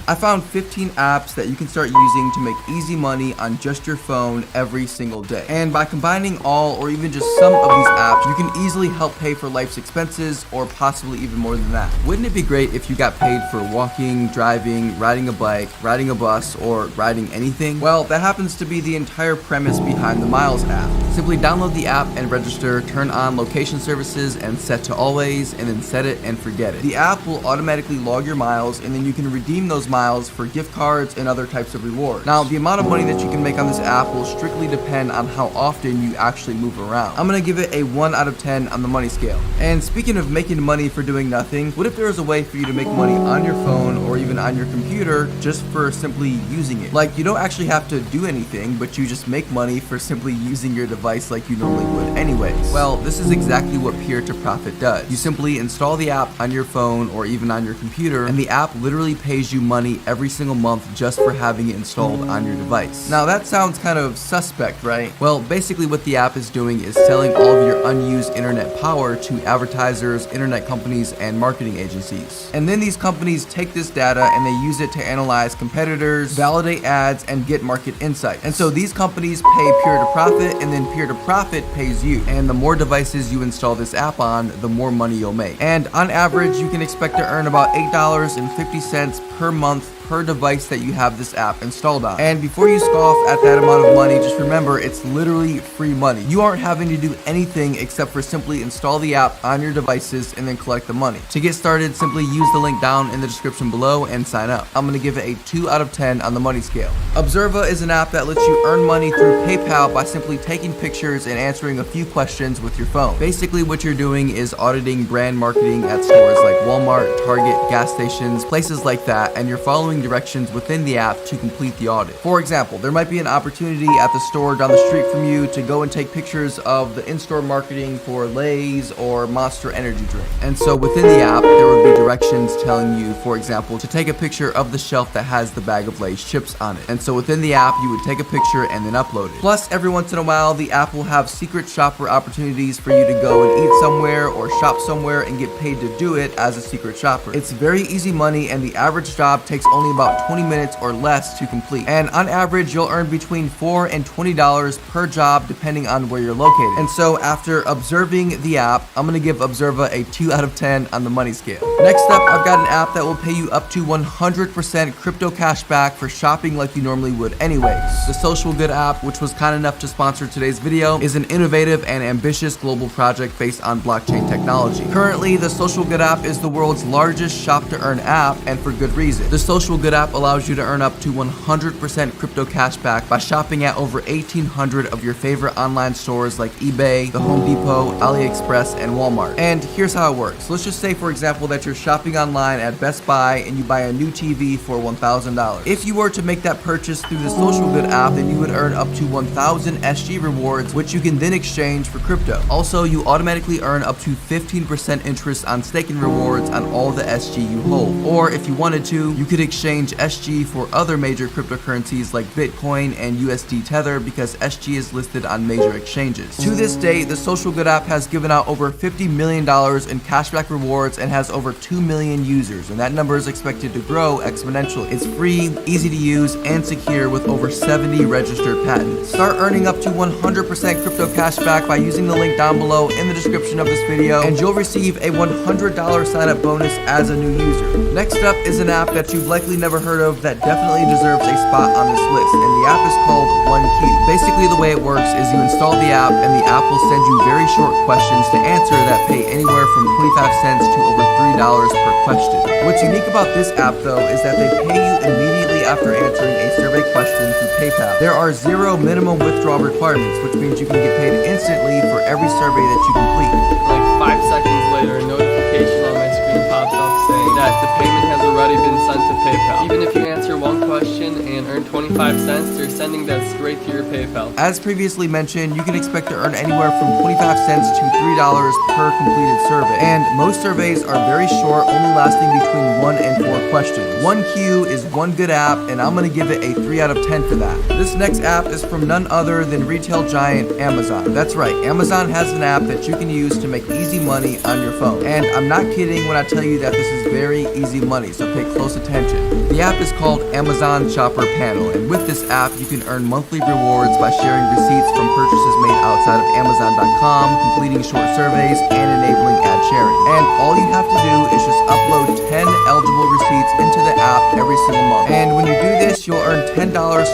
I found 15 apps that you can start using to make easy money on just your phone every single day. And by combining all or even just some of these apps, you can easily help pay for life's expenses, or possibly even more than that. Wouldn't it be great if you got paid for walking, driving, riding a bike, riding a bus, or riding anything? Well, that happens to be the entire premise behind the Miles app. Simply download the app and register, turn on location services and set to always, and then set it and forget it. The app will automatically log your miles, and then you can redeem those miles for gift cards and other types of rewards. Now, the amount of money that you can make on this app will strictly depend on how often you actually move around. I'm gonna give it a 1 out of 10 on the money scale. And speaking of making money for doing nothing, what if there was a way for you to make money on your phone or even on your computer just for simply using it? Like, you don't actually have to do anything, but you just make money for simply using your device like you normally would anyways. Well, this is exactly what Peer to Profit does. You simply install the app on your phone or even on your computer, and the app literally pays you money every single month just for having it installed on your device. Now, that sounds kind of suspect, right? Well, basically what the app is doing is selling all of your unused internet power to advertisers, internet companies, and marketing agencies. And then these companies take this data and they use it to analyze competitors, validate ads, and get market insight. And so these companies pay Peer to Profit, and then Peer to Profit pays you. And the more devices you install this app on, the more money you'll make. And on average, you can expect to earn about $8.50 per month month per device that you have this app installed on. And before you scoff at that amount of money, just remember it's literally free money. You aren't having to do anything except for simply install the app on your devices and then collect the money. To get started, simply use the link down in the description below and sign up. I'm gonna give it a 2 out of 10 on the money scale. Observa is an app that lets you earn money through PayPal by simply taking pictures and answering a few questions with your phone. Basically what you're doing is auditing brand marketing at stores like Walmart, Target, gas stations, places like that, and you're following directions within the app to complete the audit. For example, there might be an opportunity at the store down the street from you to go and take pictures of the in-store marketing for Lay's or Monster energy drink. And so within the app, there would be directions telling you, for example, to take a picture of the shelf that has the bag of Lay's chips on it. And so within the app, you would take a picture and then upload it. Plus, every once in a while, the app will have secret shopper opportunities for you to go and eat somewhere or shop somewhere and get paid to do it as a secret shopper. It's very easy money, and the average job takes only about 20 minutes or less to complete. And on average, you'll earn between $4 and $20 per job depending on where you're located. And so after observing the app, I'm gonna give Observa a 2 out of 10 on the money scale. Next up, I've got an app that will pay you up to 100% crypto cash back for shopping like you normally would anyways. The Social Good app, which was kind enough to sponsor today's video, is an innovative and ambitious global project based on blockchain technology. Currently, the Social Good app is the world's largest shop to earn app, and for good reason. The Social Good app allows you to earn up to 100% crypto cash back by shopping at over 1,800 of your favorite online stores like eBay, the Home Depot, AliExpress, and Walmart. And here's how it works. Let's just say, for example, that you're shopping online at Best Buy and you buy a new TV for $1,000. If you were to make that purchase through the Social Good app, then you would earn up to 1,000 SG rewards, which you can then exchange for crypto. Also, you automatically earn up to 15% interest on staking rewards on all the SG you hold. Or if you wanted to, you could exchange SG for other major cryptocurrencies like Bitcoin and USD Tether because SG is listed on major exchanges. To this day, the Social Good app has given out over $50 million in cashback rewards and has over 2 million users, and that number is expected to grow exponentially. It's free, easy to use, and secure with over 70 registered patents. Start earning up to 100% crypto cashback by using the link down below in the description of this video, and you'll receive a $100 sign-up bonus as a new user. Next up is an app that you've likely never heard of that definitely deserves a spot on this list, and the app is called 1Q. Basically, the way it works is you install the app, and the app will send you very short questions to answer that pay anywhere from 25 cents to over $3 per question. What's unique about this app, though, is that they pay you immediately after answering a survey question through PayPal. There are 0 minimum withdrawal requirements, which means you can get paid instantly for every survey that you complete. Like 5 seconds later, a notification on my screen pops up saying that the payment has already been sent to PayPal. Even if you answer one question and earn 25 cents, they're sending that straight to your PayPal. As previously mentioned, you can expect to earn anywhere from 25 cents to $3 per completed survey. And most surveys are very short, only lasting between 1 and 4 questions. 1Q is one good app, and I'm gonna give it a 3 out of 10 for that. This next app is from none other than retail giant Amazon. That's right, Amazon has an app that you can use to make easy money on your phone. And I'm not kidding when I tell you that this is very easy money, so pay close attention. The app is called Amazon Shopper Panel, and with this app, you can earn monthly rewards by sharing receipts from purchases made outside of Amazon.com, completing short surveys, and enabling ad sharing. And all you have to do is just upload 10 eligible receipts into the app every single month. And when you do this, you'll earn $10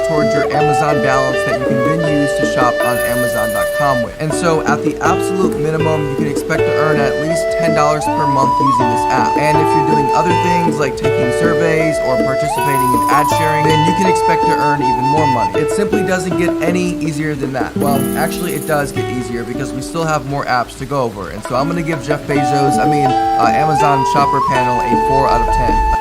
towards your Amazon balance that you can then use to shop on Amazon.com with. And so at the absolute minimum, you can expect to earn at least $10 per month using this app. And if you're doing other things like taking surveys or participating in ad sharing, then you can expect to earn even more money. It simply doesn't get any easier than that. Well, actually it does get easier because we still have more apps to go over. And so I'm gonna give Amazon Shopper Panel a 4 out of 10.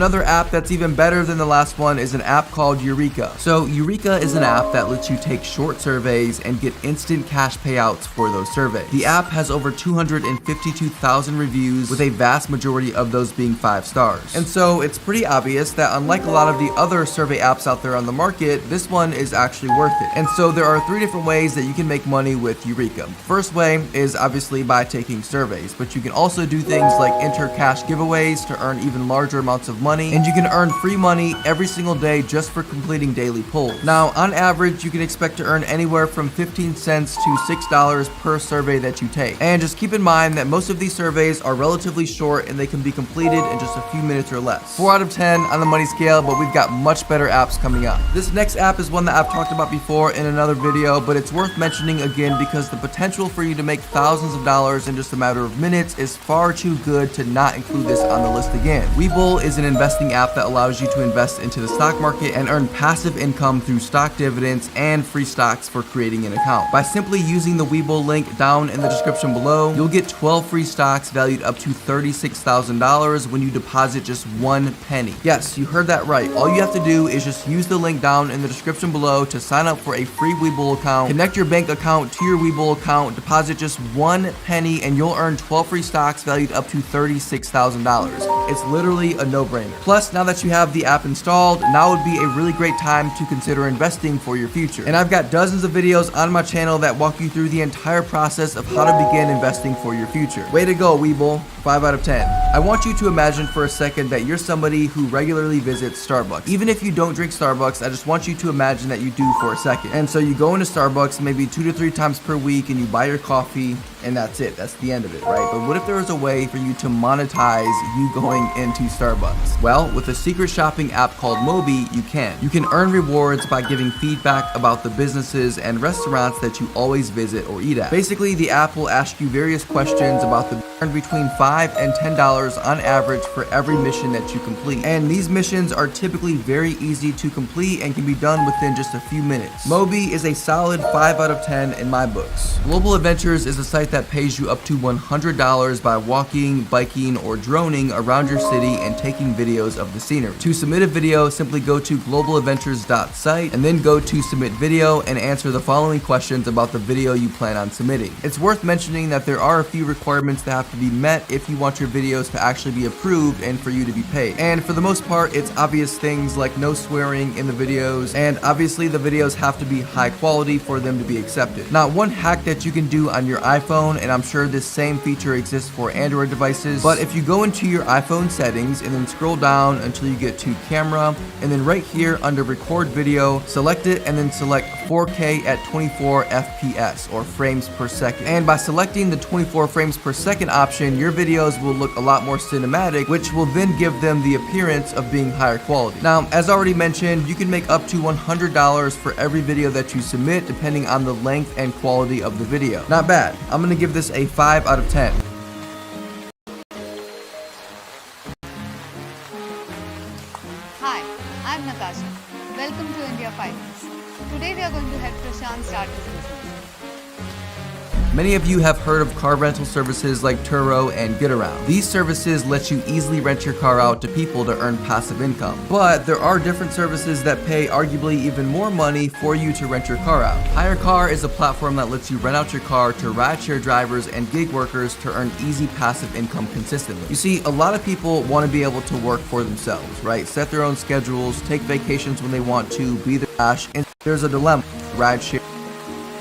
Another app that's even better than the last one is an app called Eureka. So Eureka is an app that lets you take short surveys and get instant cash payouts for those surveys. The app has over 252,000 reviews, with a vast majority of those being 5 stars. And so it's pretty obvious that unlike a lot of the other survey apps out there on the market, this one is actually worth it. And so there are 3 different ways that you can make money with Eureka. First way is obviously by taking surveys, but you can also do things like enter cash giveaways to earn even larger amounts of money, and you can earn free money every single day just for completing daily polls. Now, on average, you can expect to earn anywhere from 15 cents to $6 per survey that you take. And just keep in mind that most of these surveys are relatively short and they can be completed in just a few minutes or less. 4 out of 10 on the money scale, but we've got much better apps coming up. This next app is one that I've talked about before in another video, but it's worth mentioning again because the potential for you to make thousands of dollars in just a matter of minutes is far too good to not include this on the list again. Webull is an investing app that allows you to invest into the stock market and earn passive income through stock dividends and free stocks for creating an account. By simply using the Webull link down in the description below, you'll get 12 free stocks valued up to $36,000 when you deposit just 1 penny. Yes, you heard that right. All you have to do is just use the link down in the description below to sign up for a free Webull account, connect your bank account to your Webull account, deposit just 1 penny, and you'll earn 12 free stocks valued up to $36,000. It's literally a no-brainer. Plus, now that you have the app installed, now would be a really great time to consider investing for your future. And I've got dozens of videos on my channel that walk you through the entire process of how to begin investing for your future. Way to go, Webull. 5 out of 10. I want you to imagine for a second that you're somebody who regularly visits Starbucks. Even if you don't drink Starbucks, I just want you to imagine that you do for a second. And so you go into Starbucks maybe 2 to 3 times per week and you buy your coffee, and that's it. That's the end of it, right? But what if there was a way for you to monetize you going into Starbucks? Well, with a secret shopping app called Moby, you can. You can earn rewards by giving feedback about the businesses and restaurants that you always visit or eat at. Basically, the app will ask you various questions about the earn between $5 and $10 on average for every mission that you complete. And these missions are typically very easy to complete and can be done within just a few minutes. Moby is a solid 5 out of 10 in my books. Global Adventures is a site that pays you up to $100 by walking, biking, or droning around your city and taking videos of the scenery. To submit a video, simply go to globaladventures.site and then go to submit video and answer the following questions about the video you plan on submitting. It's worth mentioning that there are a few requirements that have to be met if you want your videos to actually be approved and for you to be paid. And for the most part, it's obvious things like no swearing in the videos, and obviously the videos have to be high quality for them to be accepted. Now, one hack that you can do on your iPhone, and I'm sure this same feature exists for Android devices, but if you go into your iPhone settings and then scroll down until you get to camera, and then right here under record video, select it and then select 4K at 24 FPS or frames per second. And by selecting the 24 frames per second option, your videos will look a lot more cinematic, which will then give them the appearance of being higher quality. Now, as already mentioned, you can make up to $100 for every video that you submit, depending on the length and quality of the video. Not bad. I'm gonna give this a 5 out of 10. Hi, I'm Natasha. Welcome to India Finance. Today we are going to help Prashant start his business. Many of you have heard of car rental services like Turo and GetAround. These services let you easily rent your car out to people to earn passive income. But there are different services that pay arguably even more money for you to rent your car out. Hire Car is a platform that lets you rent out your car to rideshare drivers and gig workers to earn easy passive income consistently. You see, a lot of people want to be able to work for themselves, right? Set their own schedules, take vacations when they want to, be their dash, and there's a dilemma. Rideshare,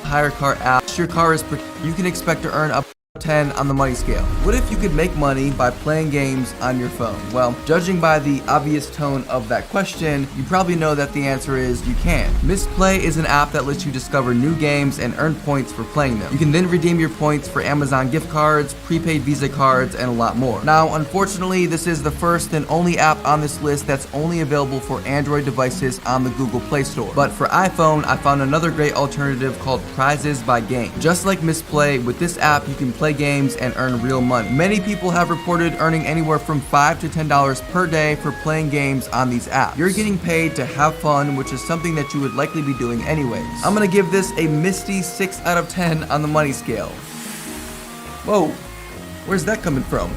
Hire Car app, your car is you can expect to earn up 10 on the money scale. What if you could make money by playing games on your phone? Well, judging by the obvious tone of that question, you probably know that the answer is you can. Misplay is an app that lets you discover new games and earn points for playing them. You can then redeem your points for Amazon gift cards, prepaid Visa cards, and a lot more. Now, unfortunately, this is the first and only app on this list that's only available for Android devices on the Google Play Store. But for iPhone, I found another great alternative called Prizes by Game. Just like Misplay, with this app, you can play games and earn real money. Many people have reported earning anywhere from $5 to $10 per day for playing games on these apps. You're getting paid to have fun, which is something that you would likely be doing anyways. I'm gonna give this a misty 6 out of 10 on the money scale. Whoa, where's that coming from?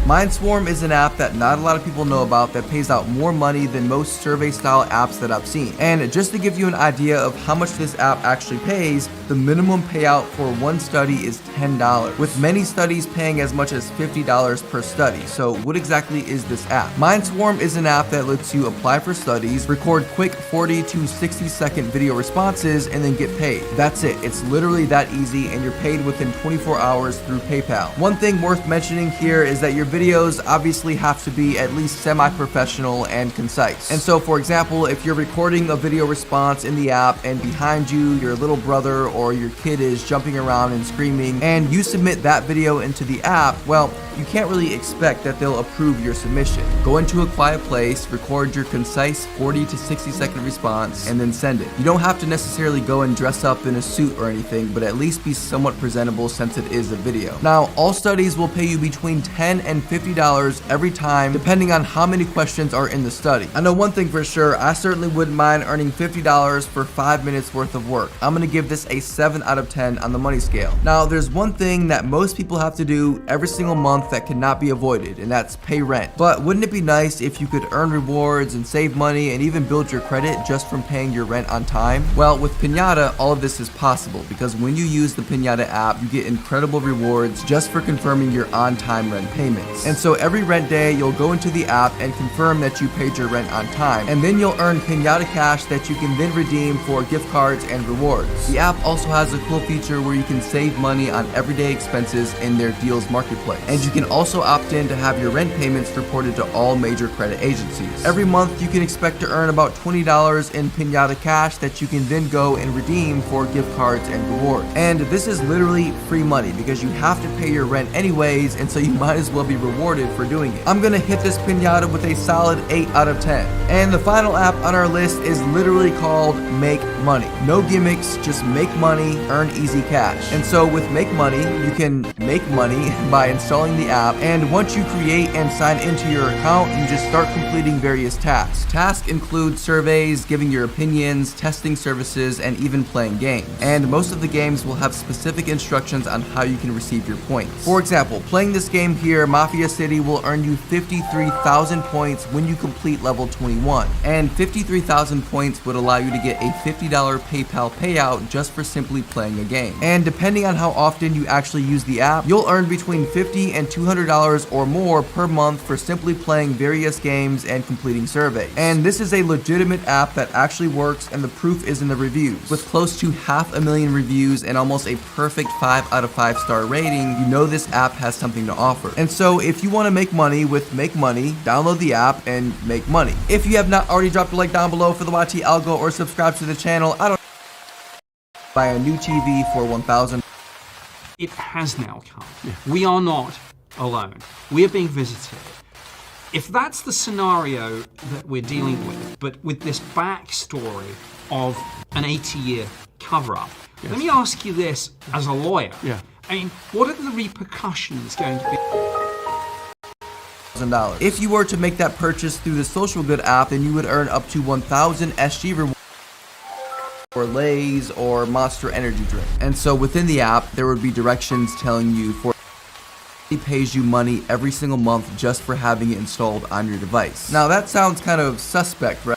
MindSwarm is an app that not a lot of people know about that pays out more money than most survey-style apps that I've seen. And just to give you an idea of how much this app actually pays, the minimum payout for one study is $10, with many studies paying as much as $50 per study. So what exactly is this app? MindSwarm is an app that lets you apply for studies, record quick 40 to 60 second video responses, and then get paid. That's it. It's literally that easy, and you're paid within 24 hours through PayPal. One thing worth mentioning here is that your videos obviously have to be at least semi-professional and concise. And so, for example, if you're recording a video response in the app and behind you your little brother or your kid is jumping around and screaming, and you submit that video into the app, well, you can't really expect that they'll approve your submission. Go into a quiet place, record your concise 40 to 60 second response, and then send it. You don't have to necessarily go and dress up in a suit or anything, but at least be somewhat presentable since it is a video. Now, all studies will pay you between $10 and $50 every time, depending on how many questions are in the study. I know one thing for sure, I certainly wouldn't mind earning $50 for 5 minutes worth of work. I'm gonna give this a 7 out of 10 on the money scale. Now, there's one thing that most people have to do every single month that cannot be avoided, and that's pay rent. But wouldn't it be nice if you could earn rewards and save money and even build your credit just from paying your rent on time? Well, with Pinata, all of this is possible because when you use the Pinata app, you get incredible rewards just for confirming your on-time rent payments. And so every rent day, you'll go into the app and confirm that you paid your rent on time, and then you'll earn Pinata cash that you can then redeem for gift cards and rewards. The app also has a cool feature where you can save money on everyday expenses in their deals marketplace, and you can also opt in to have your rent payments reported to all major credit agencies. Every month, you can expect to earn about $20 in Pinata cash that you can then go and redeem for gift cards and rewards. And this is literally free money because you have to pay your rent anyways, and so you might as well be rewarded for doing it. I'm gonna hit this Pinata with a solid 8 out of 10. And the final app on our list is literally called Make Money. No gimmicks, just make money, earn easy cash. And so with Make Money, you can make money by installing the app, and once you create and sign into your account, you just start completing various tasks. Tasks include surveys, giving your opinions, testing services, and even playing games. And most of the games will have specific instructions on how you can receive your points. For example, playing this game here, Mafia City will earn you 53,000 points when you complete level 21. And 53,000 points would allow you to get a $50 PayPal payout just for simply playing a game. And depending on how often you actually use the app, you'll earn between $50 and $200 or more per month for simply playing various games and completing surveys. And this is a legitimate app that actually works, and the proof is in the reviews. With close to 500,000 reviews and almost a perfect 5 out of 5 star rating, you know this app has something to offer. And so if you want to make money with Make Money, download the app and make money. If you have not already dropped a like down below for the YT algo or subscribe to the channel, I don't buy a new TV for 1,000. It has now come. We are not alone. We are being visited. If that's the scenario that we're dealing with, but with this backstory of an 80-year cover-up, let me ask you this as a lawyer. I mean, what are the repercussions going to be? If you were to make that purchase through the Social Good app, then you would earn up to 1,000 SG rewards or Lay's or Monster Energy drink. And so within the app, there would be directions telling you for it pays you money every single month just for having it installed on your device. Now that sounds kind of suspect, right?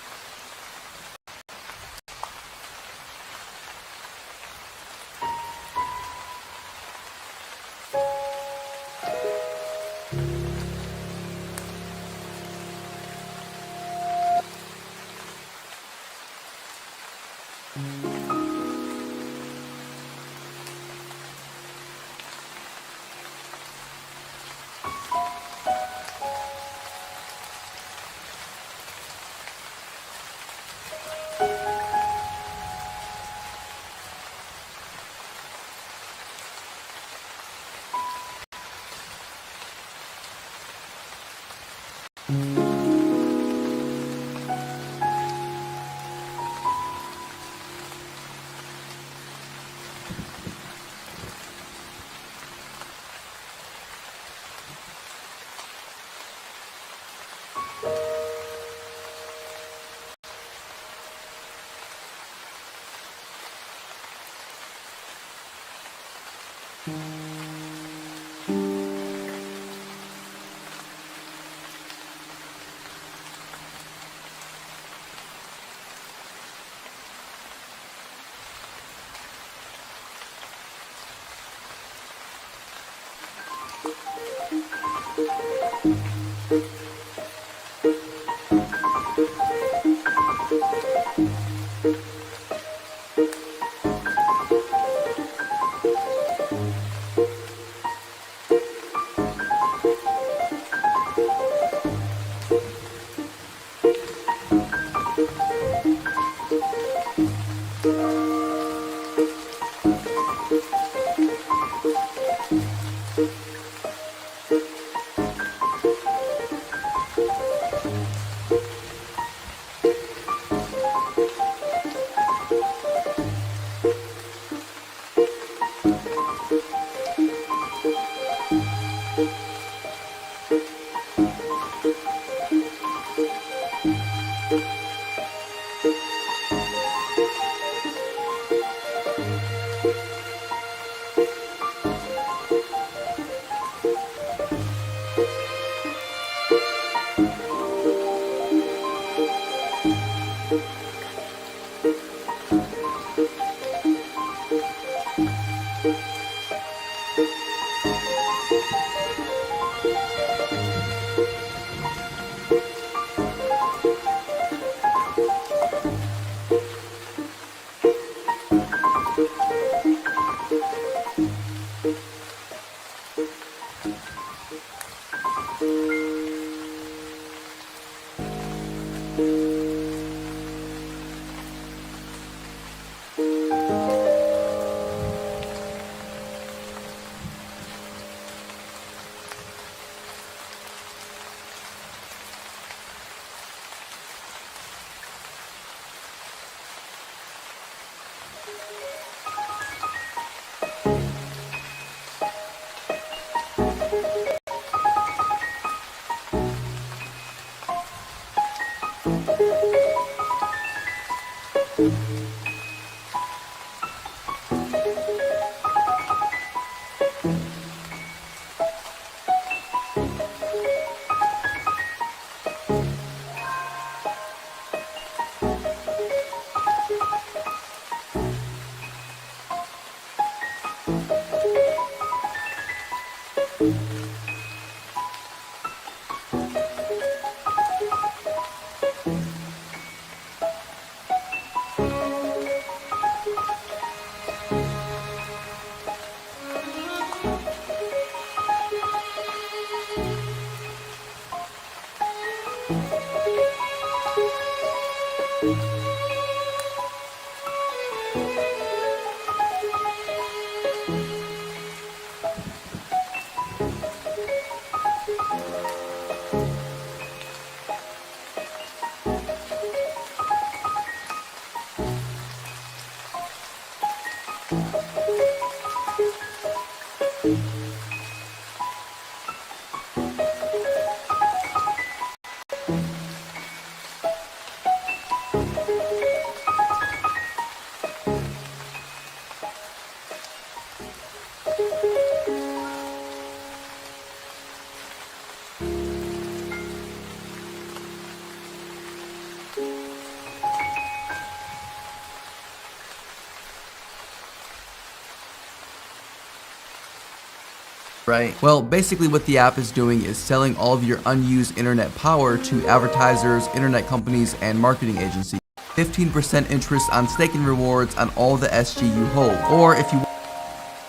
Right. Well, basically what the app is doing is selling all of your unused internet power to advertisers, internet companies, and marketing agencies. 15% interest on staking rewards on all the SG you hold. Or if you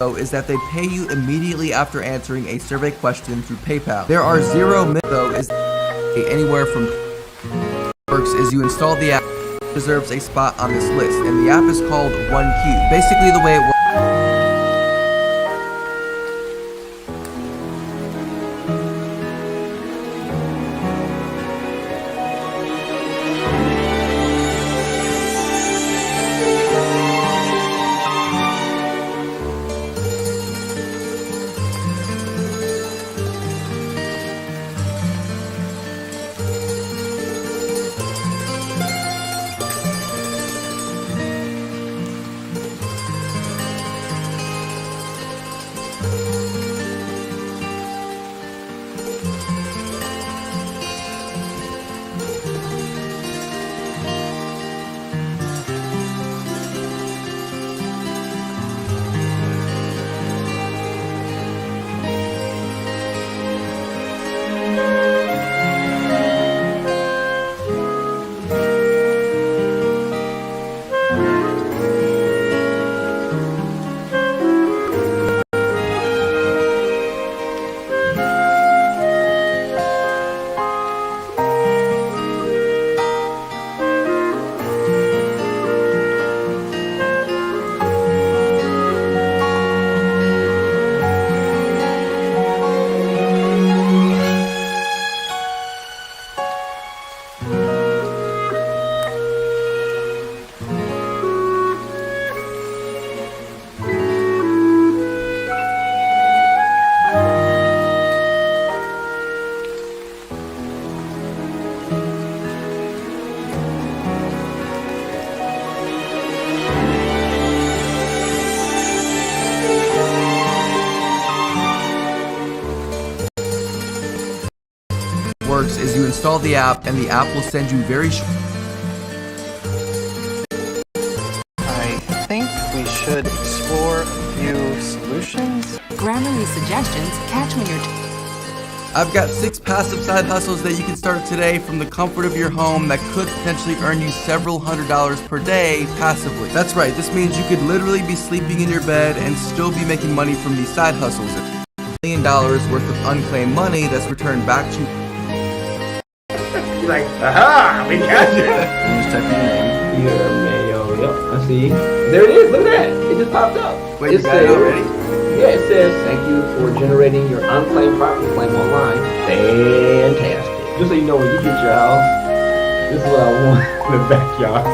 want, is that they pay you immediately after answering a survey question through PayPal. There are 0 minutes though, is anywhere from works is you install the app, deserves a spot on this list, and the app is called 1Q. Basically the way it works. Works is you install the app and the app will send you very I think we should explore a few solutions. Grammarly suggestions catch when you're I've got 6 passive side hustles that you can start today from the comfort of your home that could potentially earn you several $100s per day passively. That's right, this means you could literally be sleeping in your bed and still be making money from these side hustles. $1 million worth of unclaimed money that's returned back to you. You're like, aha, we got you. Just type in your name. Yeah, Mayo, yep, I see. There it is, look at that. It just popped up. Wait, you got it already? Yeah, it says, thank you for generating your unclaimed property claim online. Fantastic. Just so you know, when you get your house, this is what I want in the backyard.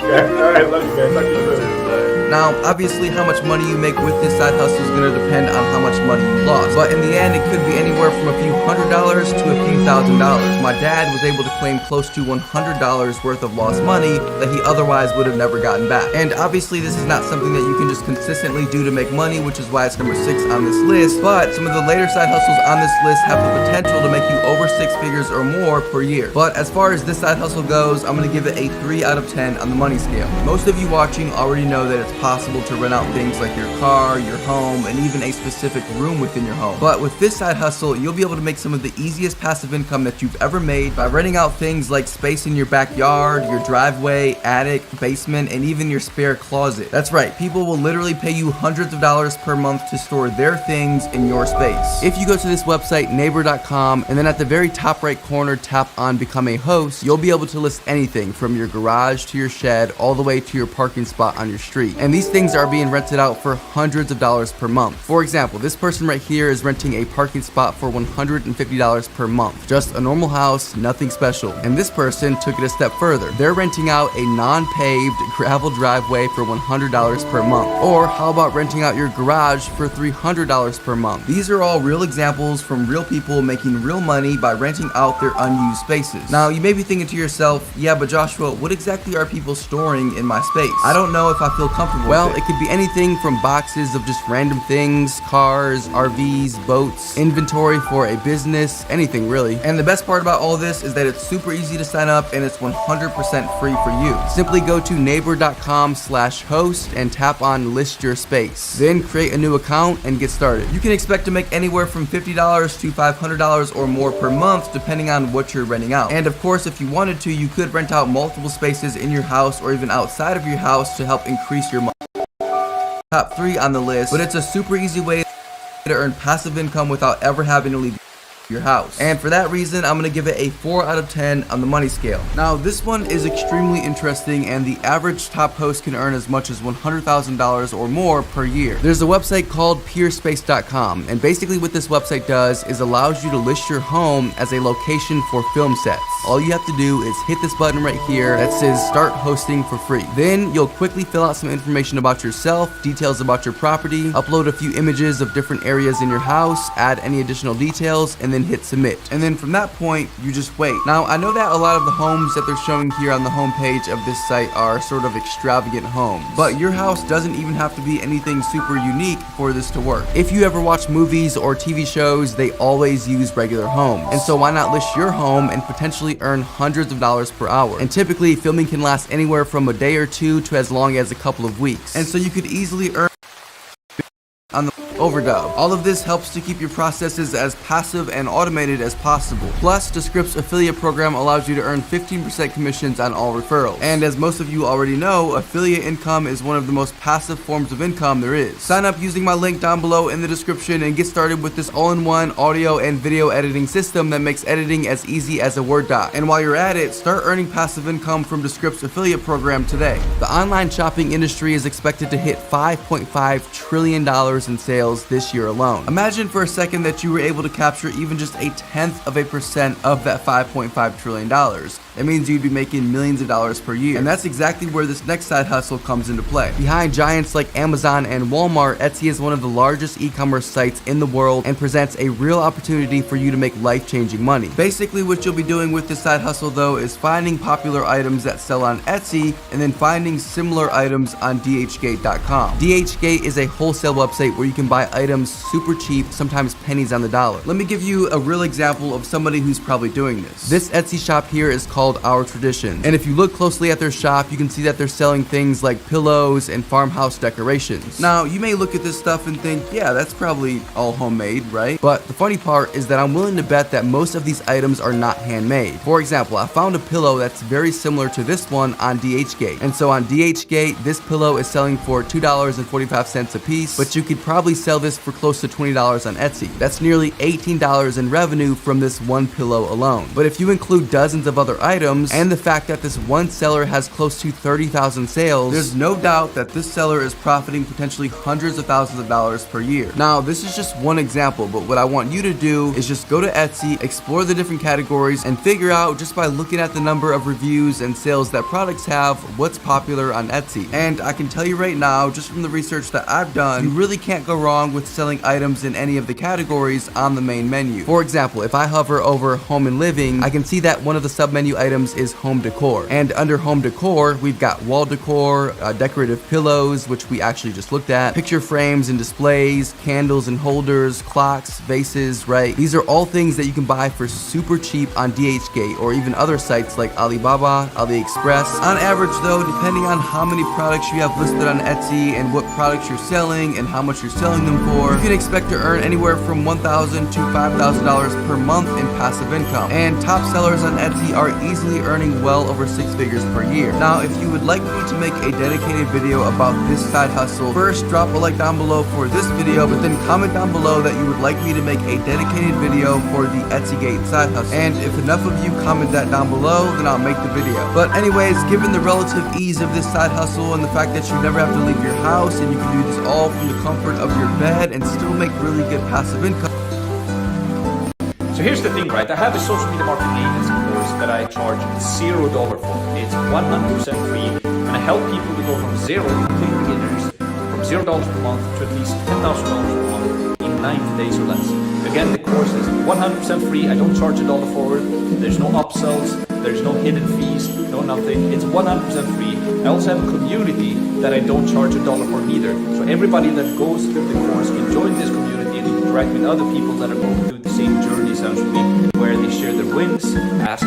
All right, love you, man. Talk to you soon. Now, obviously how much money you make with this side hustle is going to depend on how much money you lost, but in the end it could be anywhere from a few $100s to a few $1,000s. My dad was able to claim close to $100 worth of lost money that he otherwise would have never gotten back. And obviously this is not something that you can just consistently do to make money, which is why it's number 6 on this list, but some of the later side hustles on this list have the potential to make you over 6 figures or more per year. But as far as this side hustle goes, I'm going to give it a 3 out of 10 on the money scale. Most of you watching already know that it's possible to rent out things like your car, your home, and even a specific room within your home. But with this side hustle, you'll be able to make some of the easiest passive income that you've ever made by renting out things like space in your backyard, your driveway, attic, basement, and even your spare closet. That's right, people will literally pay you hundreds of dollars per month to store their things in your space. If you go to this website, neighbor.com, and then at the very top right corner tap on Become a Host, you'll be able to list anything from your garage to your shed all the way to your parking spot on your street. And these things are being rented out for hundreds of dollars per month. For example, this person right here is renting a parking spot for $150 per month. Just a normal house, nothing special. And this person took it a step further. They're renting out a non-paved gravel driveway for $100 per month. Or how about renting out your garage for $300 per month? These are all real examples from real people making real money by renting out their unused spaces. Now, you may be thinking to yourself, yeah, but Joshua, what exactly are people storing in my space? I don't know if I feel comfortable with it. It could be anything from boxes of just random things, cars, RVs, boats, inventory for a business, anything really. And the best part about all this is that it's super easy to sign up and it's 100% free for you. Simply go to neighbor.com/host and tap on list your space. Then create a new account and get started. You can expect to make anywhere from $50 to $500 or more per month depending on what you're renting out. And of course, if you wanted to, you could rent out multiple spaces in your house or even outside of your house to help increase your money. Top 3 on the list, but it's a super easy way to earn passive income without ever having to leave your house. And for that reason, I'm gonna give it a 4 out of 10 on the money scale. Now, this one is extremely interesting, and the average top host can earn as much as $100,000 or more per year. There's a website called peerspace.com, and basically what this website does is allows you to list your home as a location for film sets. All you have to do is hit this button right here that says start hosting for free. Then you'll quickly fill out some information about yourself, details about your property, upload a few images of different areas in your house, add any additional details, and then hit submit. And then from that point, you just wait. Now, I know that a lot of the homes that they're showing here on the homepage of this site are sort of extravagant homes, but your house doesn't even have to be anything super unique for this to work. If you ever watch movies or TV shows, they always use regular homes. And so why not list your home and potentially earn hundreds of dollars per hour? And typically, filming can last anywhere from a day or two to as long as a couple of weeks. And so you could easily earn on the overdub. All of this helps to keep your processes as passive and automated as possible. Plus, Descript's affiliate program allows you to earn 15% commissions on all referrals. And as most of you already know, affiliate income is one of the most passive forms of income there is. Sign up using my link down below in the description and get started with this all-in-one audio and video editing system that makes editing as easy as a Word doc. And while you're at it, start earning passive income from Descript's affiliate program today. The online shopping industry is expected to hit $5.5 trillion in sales this year alone. Imagine for a second that you were able to capture even just 0.1% of that $5.5 trillion. That means you'd be making millions of dollars per year. And that's exactly where this next side hustle comes into play. Behind giants like Amazon and Walmart, Etsy is one of the largest e-commerce sites in the world and presents a real opportunity for you to make life-changing money. Basically, what you'll be doing with this side hustle though is finding popular items that sell on Etsy and then finding similar items on dhgate.com. DHgate is a wholesale website where you can buy items super cheap, sometimes pennies on the dollar. Let me give you a real example of somebody who's probably doing this. This Etsy shop here is called Our Traditions, and if you look closely at their shop, you can see that they're selling things like pillows and farmhouse decorations. Now, you may look at this stuff and think, yeah, that's probably all homemade, right? But the funny part is that I'm willing to bet that most of these items are not handmade. For example, I found a pillow that's very similar to this one on DHgate, and so on DHgate, this pillow is selling for $2.45 a piece, but you could probably sell this for close to $20 on Etsy. That's nearly $18 in revenue from this one pillow alone. But if you include dozens of other items and the fact that this one seller has close to 30,000 sales, there's no doubt that this seller is profiting potentially hundreds of thousands of dollars per year. Now, this is just one example, but what I want you to do is just go to Etsy, explore the different categories, and figure out just by looking at the number of reviews and sales that products have what's popular on Etsy. And I can tell you right now, just from the research that I've done, you really can't go wrong with selling items in any of the categories on the main menu. For example, if I hover over home and living, I can see that one of the sub-menu items is home decor. And under home decor, we've got wall decor, decorative pillows, which we actually just looked at, picture frames and displays, candles and holders, clocks, vases, right? These are all things that you can buy for super cheap on DHgate or even other sites like Alibaba, AliExpress. On average though, depending on how many products you have listed on Etsy and what products you're selling and how much you're selling them for, you can expect to earn anywhere from $1,000 to $5,000 per month in passive income. And top sellers on Etsy are easily earning well over 6 figures per year. Now, if you would like me to make a dedicated video about this side hustle, first drop a like down below for this video, but then comment down below that you would like me to make a dedicated video for the Etsygate side hustle. And if enough of you comment that down below, then I'll make the video. But anyways, given the relative ease of this side hustle and the fact that you never have to leave your house and you can do this all from the comfort of your bed and still make really good passive income. So here's the thing, right? I have a social media marketing agency course that I charge $0 for. It's 100% free, and I help people to go from zero, complete beginners, from $0 per month to at least $10,000 per month in 90 days or less. Again, the course is 100% free. I don't charge $1 for it. There's no upsells. There's no hidden fees. No nothing. It's 100% free. I also have a community that I don't charge $1 for either. So everybody that goes through the course can join this community and interact with other people that are going through the same journey essentially, where they share their wins, ask.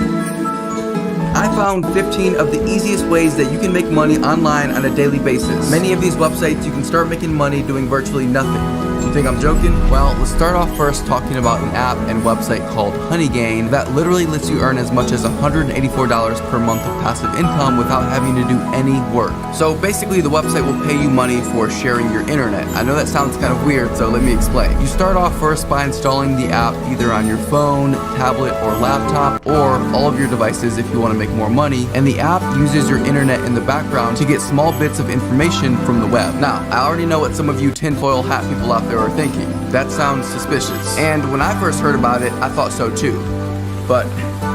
I found 15 of the easiest ways that you can make money online on a daily basis. Many of these websites you can start making money doing virtually nothing. You think I'm joking? Well, let's start off first talking about an app and website called Honeygain that literally lets you earn as much as $184 per month of passive income without having to do any work. So basically the website will pay you money for sharing your internet. I know that sounds kind of weird, so let me explain. You start off first by installing the app either on your phone, tablet, or laptop, or all of your devices if you want to make more money, and the app uses your internet in the background to get small bits of information from the web. Now, I already know what some of you tinfoil hat people out there are thinking. That sounds suspicious. And when I first heard about it, I thought so too. But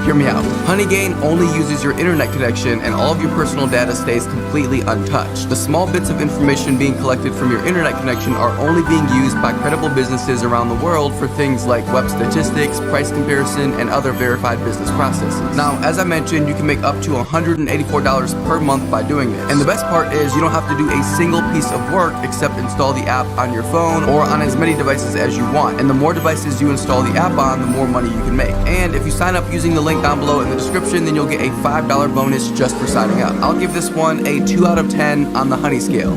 hear me out. Honeygain only uses your internet connection and all of your personal data stays completely untouched. The small bits of information being collected from your internet connection are only being used by credible businesses around the world for things like web statistics, price comparison, and other verified business processes. Now, as I mentioned, you can make up to $184 per month by doing this. And the best part is you don't have to do a single piece of work except install the app on your phone or on as many devices as you want. And the more devices you install the app on, the more money you can make. And if you sign up using the link down below in the description, then you'll get a $5 bonus just for signing up. I'll give this one a 2 out of 10 on the money scale.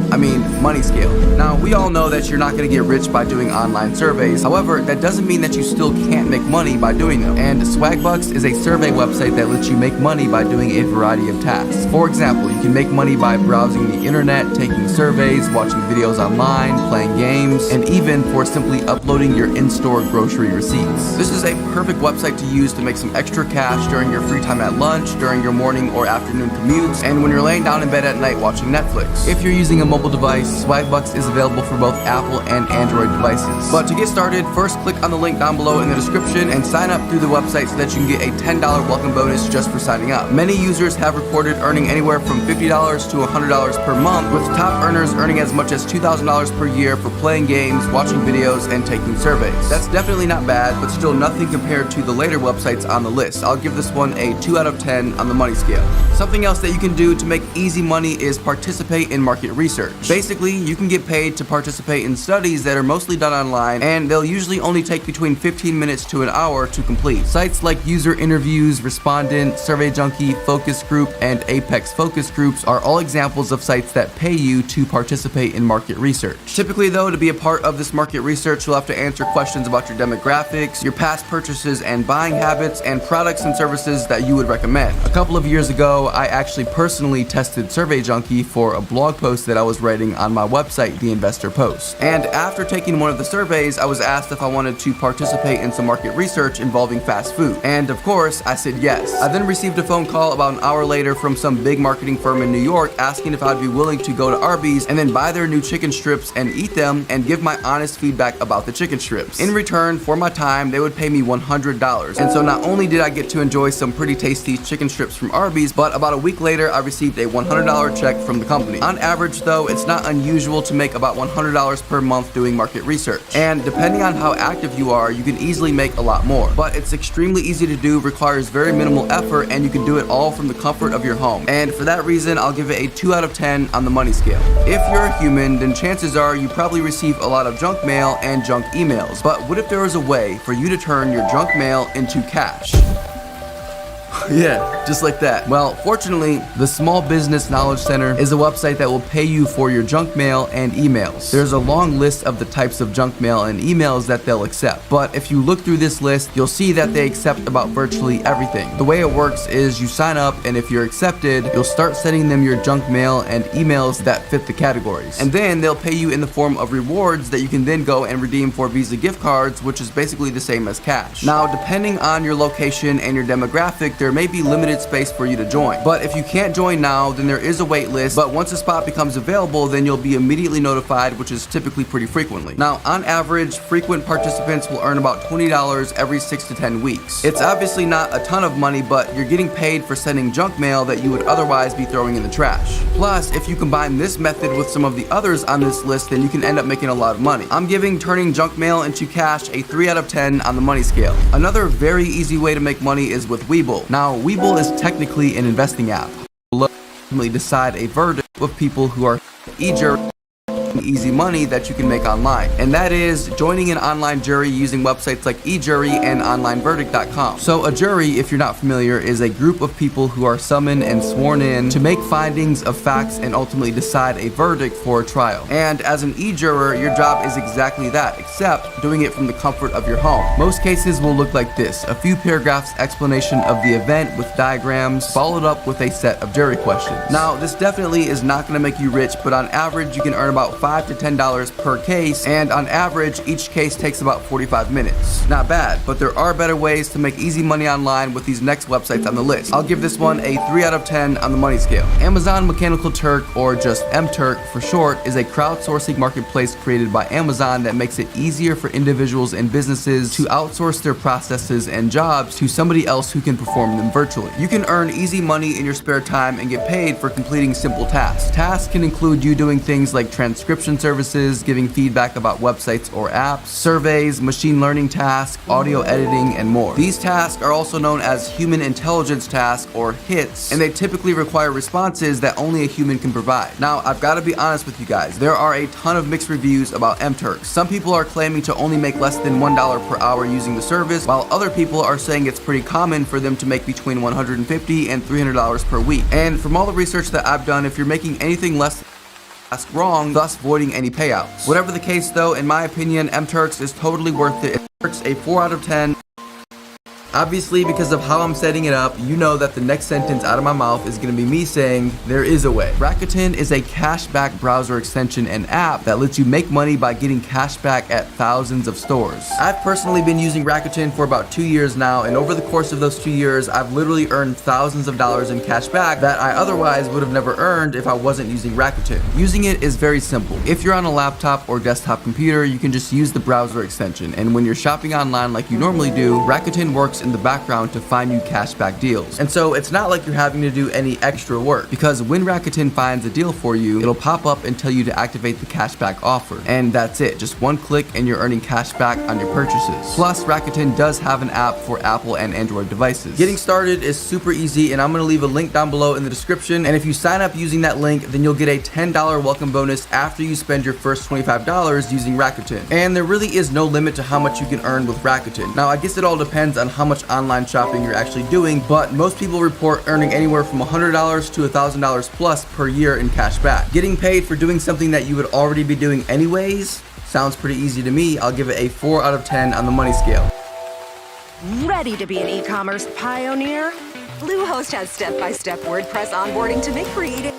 Now, we all know that you're not going to get rich by doing online surveys. However, that doesn't mean that you still can't make money by doing them. And Swagbucks is a survey website that lets you make money by doing a variety of tasks. For example, you can make money by browsing the internet, taking surveys, watching videos online, playing games, and even for simply uploading your in-store grocery receipts. This is a perfect website to use to make some extra cash during your free time at lunch, during your morning or afternoon commutes, and when you're laying down in bed at night watching Netflix. If you're using a mobile device, Swagbucks is available for both Apple and Android devices. But to get started, first click on the link down below in the description and sign up through the website so that you can get a $10 welcome bonus just for signing up. Many users have reported earning anywhere from $50 to $100 per month, with top earners earning as much as $2,000 per year for playing games, watching videos, and taking surveys. That's definitely not bad, but still nothing compared to the later websites on the list. I'll give this one a 2 out of 10 on the money scale. Something else that you can do to make easy money is participate in market research. Basically, you can get paid to participate in studies that are mostly done online, and they'll usually only take between 15 minutes to an hour to complete. Sites like User Interviews, Respondent, Survey Junkie, Focus Group, and Apex Focus Groups are all examples of sites that pay you to participate in market research. Typically though, to be a part of this market research, you'll have to answer questions about your demographics, your past purchases and buying habits, and products and services that you would recommend. A couple of years ago, I actually personally tested Survey Junkie for a blog post that I was writing on my website, The Investor Post. And after taking one of the surveys, I was asked if I wanted to participate in some market research involving fast food. And of course, I said yes. I then received a phone call about an hour later from some big marketing firm in New York asking if I'd be willing to go to Arby's and then buy their new chicken strips and eat them and give my honest feedback about the chicken strips. In return for my time, they would pay me $100. And so not only did I get to enjoy some pretty tasty chicken strips from Arby's, but about a week later, I received a $100 check from the company. On average though, it's not unusual to make about $100 per month doing market research. And depending on how active you are, you can easily make a lot more. But it's extremely easy to do, requires very minimal effort, and you can do it all from the comfort of your home. And for that reason, I'll give it a 2 out of 10 on the money scale. If you're a human, then chances are you probably receive a lot of junk mail and junk emails. But what if there was a way for you to turn your junk mail into cash? Yeah, just like that. Well, fortunately, the Small Business Knowledge Center is a website that will pay you for your junk mail and emails. There's a long list of the types of junk mail and emails that they'll accept. But if you look through this list, you'll see that they accept about virtually everything. The way it works is you sign up, and if you're accepted, you'll start sending them your junk mail and emails that fit the categories. And then they'll pay you in the form of rewards that you can then go and redeem for Visa gift cards, which is basically the same as cash. Now, depending on your location and your demographic, there may be limited space for you to join. But if you can't join now, then there is a wait list, but once a spot becomes available, then you'll be immediately notified, which is typically pretty frequently. Now, on average, frequent participants will earn about $20 every 6 to 10 weeks. It's obviously not a ton of money, but you're getting paid for sending junk mail that you would otherwise be throwing in the trash. Plus, if you combine this method with some of the others on this list, then you can end up making a lot of money. I'm giving turning junk mail into cash a 3 out of 10 on the money scale. Another very easy way to make money is with Webull. Now, Webull is technically an investing app. Will ultimately decide a verdict with people who are eager easy money that you can make online, and that is joining an online jury using websites like eJury and onlineverdict.com. So a jury, if you're not familiar, is a group of people who are summoned and sworn in to make findings of facts and ultimately decide a verdict for a trial. And as an e-juror, your job is exactly that, except doing it from the comfort of your home. Most cases will look like this: a few paragraphs explanation of the event with diagrams, followed up with a set of jury questions. Now, this definitely is not going to make you rich, but on average you can earn about $5 to $10 per case, and on average each case takes about 45 minutes. Not bad, but there are better ways to make easy money online with these next websites on the list. I'll give this one a 3 out of 10 on the money scale. Amazon Mechanical Turk, or just MTurk for short, is a crowdsourcing marketplace created by Amazon that makes it easier for individuals and businesses to outsource their processes and jobs to somebody else who can perform them virtually. You can earn easy money in your spare time and get paid for completing simple tasks. Tasks can include you doing things like transcription services, giving feedback about websites or apps, surveys, machine learning tasks, audio editing, and more. These tasks are also known as human intelligence tasks, or HITs, and they typically require responses that only a human can provide. Now, I've got to be honest with you guys, there are a ton of mixed reviews about MTurk. Some people are claiming to only make less than $1 per hour using the service, while other people are saying it's pretty common for them to make between $150 and $300 per week. And from all the research that I've done, if you're making anything less ask wrong, thus voiding any payouts. Whatever the case though, in my opinion, MTurks is totally worth it. MTurks a 4 out of 10. Obviously, because of how I'm setting it up, you know that the next sentence out of my mouth is going to be me saying, there is a way. Rakuten is a cashback browser extension and app that lets you make money by getting cashback at thousands of stores. I've personally been using Rakuten for about 2 years now, and over the course of those 2 years, I've literally earned thousands of dollars in cashback that I otherwise would have never earned if I wasn't using Rakuten. Using it is very simple. If you're on a laptop or desktop computer, you can just use the browser extension, and when you're shopping online like you normally do, Rakuten works in the background to find you cashback deals. And so it's not like you're having to do any extra work, because when Rakuten finds a deal for you, it'll pop up and tell you to activate the cashback offer. And that's it, just one click and you're earning cashback on your purchases. Plus, Rakuten does have an app for Apple and Android devices. Getting started is super easy, and I'm going to leave a link down below in the description, and if you sign up using that link, then you'll get a $10 welcome bonus after you spend your first $25 using Rakuten. And there really is no limit to how much you can earn with Rakuten. Now, I guess it all depends on how much online shopping you're actually doing, but most people report earning anywhere from $100 to $1,000 plus per year in cash back. Getting paid for doing something that you would already be doing anyways sounds pretty easy to me. I'll give it a 4 out of 10 on the money scale. Ready to be an e-commerce pioneer? Bluehost has step-by-step WordPress onboarding to make creating.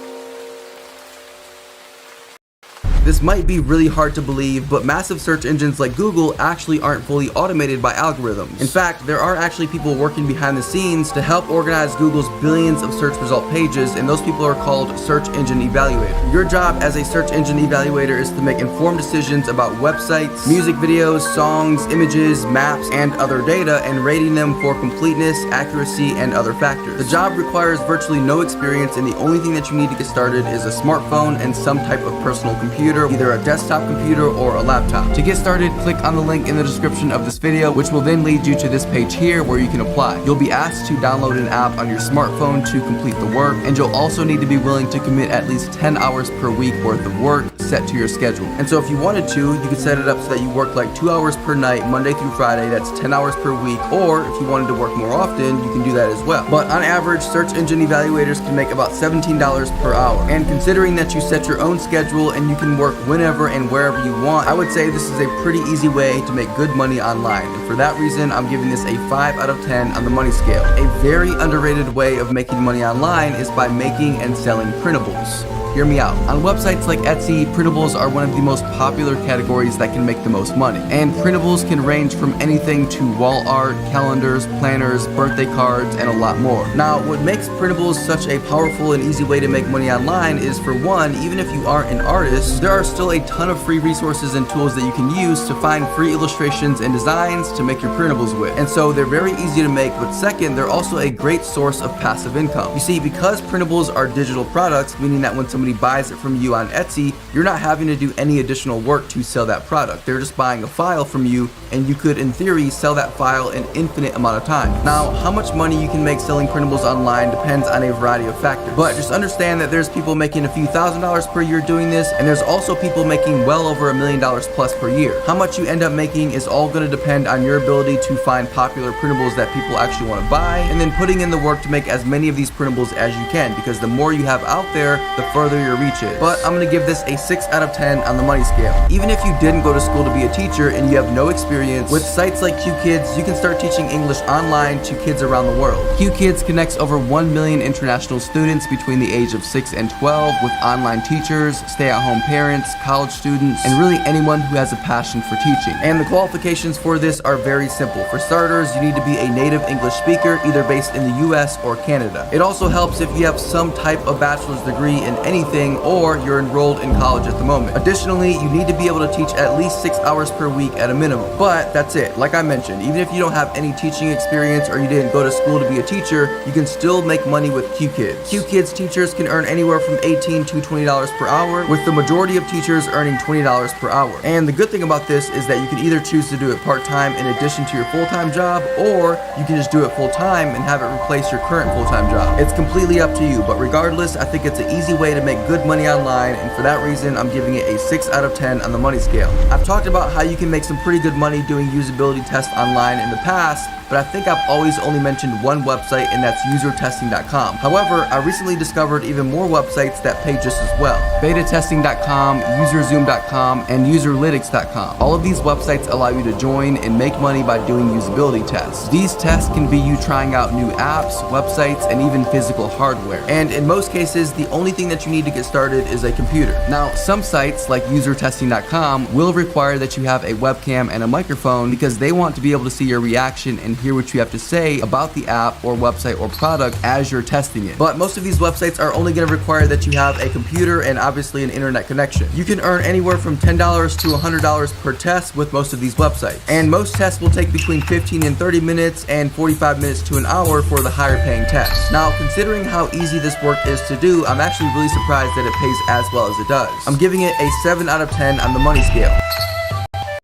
This might be really hard to believe, but massive search engines like Google actually aren't fully automated by algorithms. In fact, there are actually people working behind the scenes to help organize Google's billions of search result pages, and those people are called search engine evaluators. Your job as a search engine evaluator is to make informed decisions about websites, music videos, songs, images, maps, and other data, and rating them for completeness, accuracy, and other factors. The job requires virtually no experience, and the only thing that you need to get started is a smartphone and some type of personal computer, either a desktop computer or a laptop. To get started, click on the link in the description of this video, which will then lead you to this page here where you can apply. You'll be asked to download an app on your smartphone to complete the work, and you'll also need to be willing to commit at least 10 hours per week worth of work set to your schedule. And so if you wanted to, you could set it up so that you work like 2 hours per night, Monday through Friday, that's 10 hours per week, or if you wanted to work more often, you can do that as well. But on average, search engine evaluators can make about $17 per hour. And considering that you set your own schedule and you can work whenever and wherever you want, I would say this is a pretty easy way to make good money online. And for that reason, I'm giving this a 5 out of 10 on the money scale. A very underrated way of making money online is by making and selling printables. Hear me out. On websites like Etsy, printables are one of the most popular categories that can make the most money. And printables can range from anything to wall art, calendars, planners, birthday cards, and a lot more. Now, what makes printables such a powerful and easy way to make money online is, for one, even if you aren't an artist, there are still a ton of free resources and tools that you can use to find free illustrations and designs to make your printables with. And so they're very easy to make, but second, they're also a great source of passive income. You see, because printables are digital products, meaning that when somebody buys it from you on Etsy, you're not having to do any additional work to sell that product. They're just buying a file from you, and you could, in theory, sell that file an infinite amount of time. Now, how much money you can make selling printables online depends on a variety of factors, but just understand that there's people making a few $1,000s per year doing this, and there's also people making well over $1 million plus per year. How much you end up making is all going to depend on your ability to find popular printables that people actually want to buy, and then putting in the work to make as many of these printables as you can, because the more you have out there, the further your reach is. But I'm going to give this a 6 out of 10 on the money scale. Even if you didn't go to school to be a teacher and you have no experience, with sites like QKids, you can start teaching English online to kids around the world. QKids connects over 1 million international students between the age of 6 and 12 with online teachers, stay-at-home parents, college students, and really anyone who has a passion for teaching. And the qualifications for this are very simple. For starters, you need to be a native English speaker, either based in the US or Canada. It also helps if you have some type of bachelor's degree in anything, or you're enrolled in college at the moment. Additionally, you need to be able to teach at least 6 hours per week at a minimum. But that's it. Like I mentioned, even if you don't have any teaching experience or you didn't go to school to be a teacher, you can still make money with QKids. QKids teachers can earn anywhere from $18 to $20 per hour, with the majority of teachers earning $20 per hour. And the good thing about this is that you can either choose to do it part-time in addition to your full-time job, or you can just do it full-time and have it replace your current full-time job. It's completely up to you, but regardless, I think it's an easy way to make good money online, and for that reason, I'm giving it a 6 out of 10 on the money scale. I've talked about how you can make some pretty good money doing usability tests online in the past, but I think I've always only mentioned one website, and that's usertesting.com. However, I recently discovered even more websites that pay just as well. betatesting.com, userzoom.com, and userlytics.com. All of these websites allow you to join and make money by doing usability tests. These tests can be you trying out new apps, websites, and even physical hardware. And in most cases, the only thing that you need to get started is a computer. Now, some sites like usertesting.com will require that you have a webcam and a microphone because they want to be able to see your reaction and hear what you have to say about the app or website or product as you're testing it. But most of these websites are only going to require that you have a computer and obviously an internet connection. You can earn anywhere from $10 to $100 per test with most of these websites. And most tests will take between 15 and 30 minutes and 45 minutes to an hour for the higher paying tests. Now, considering how easy this work is to do, I'm actually really surprised that it pays as well as it does. I'm giving it a 7 out of 10 on the money scale.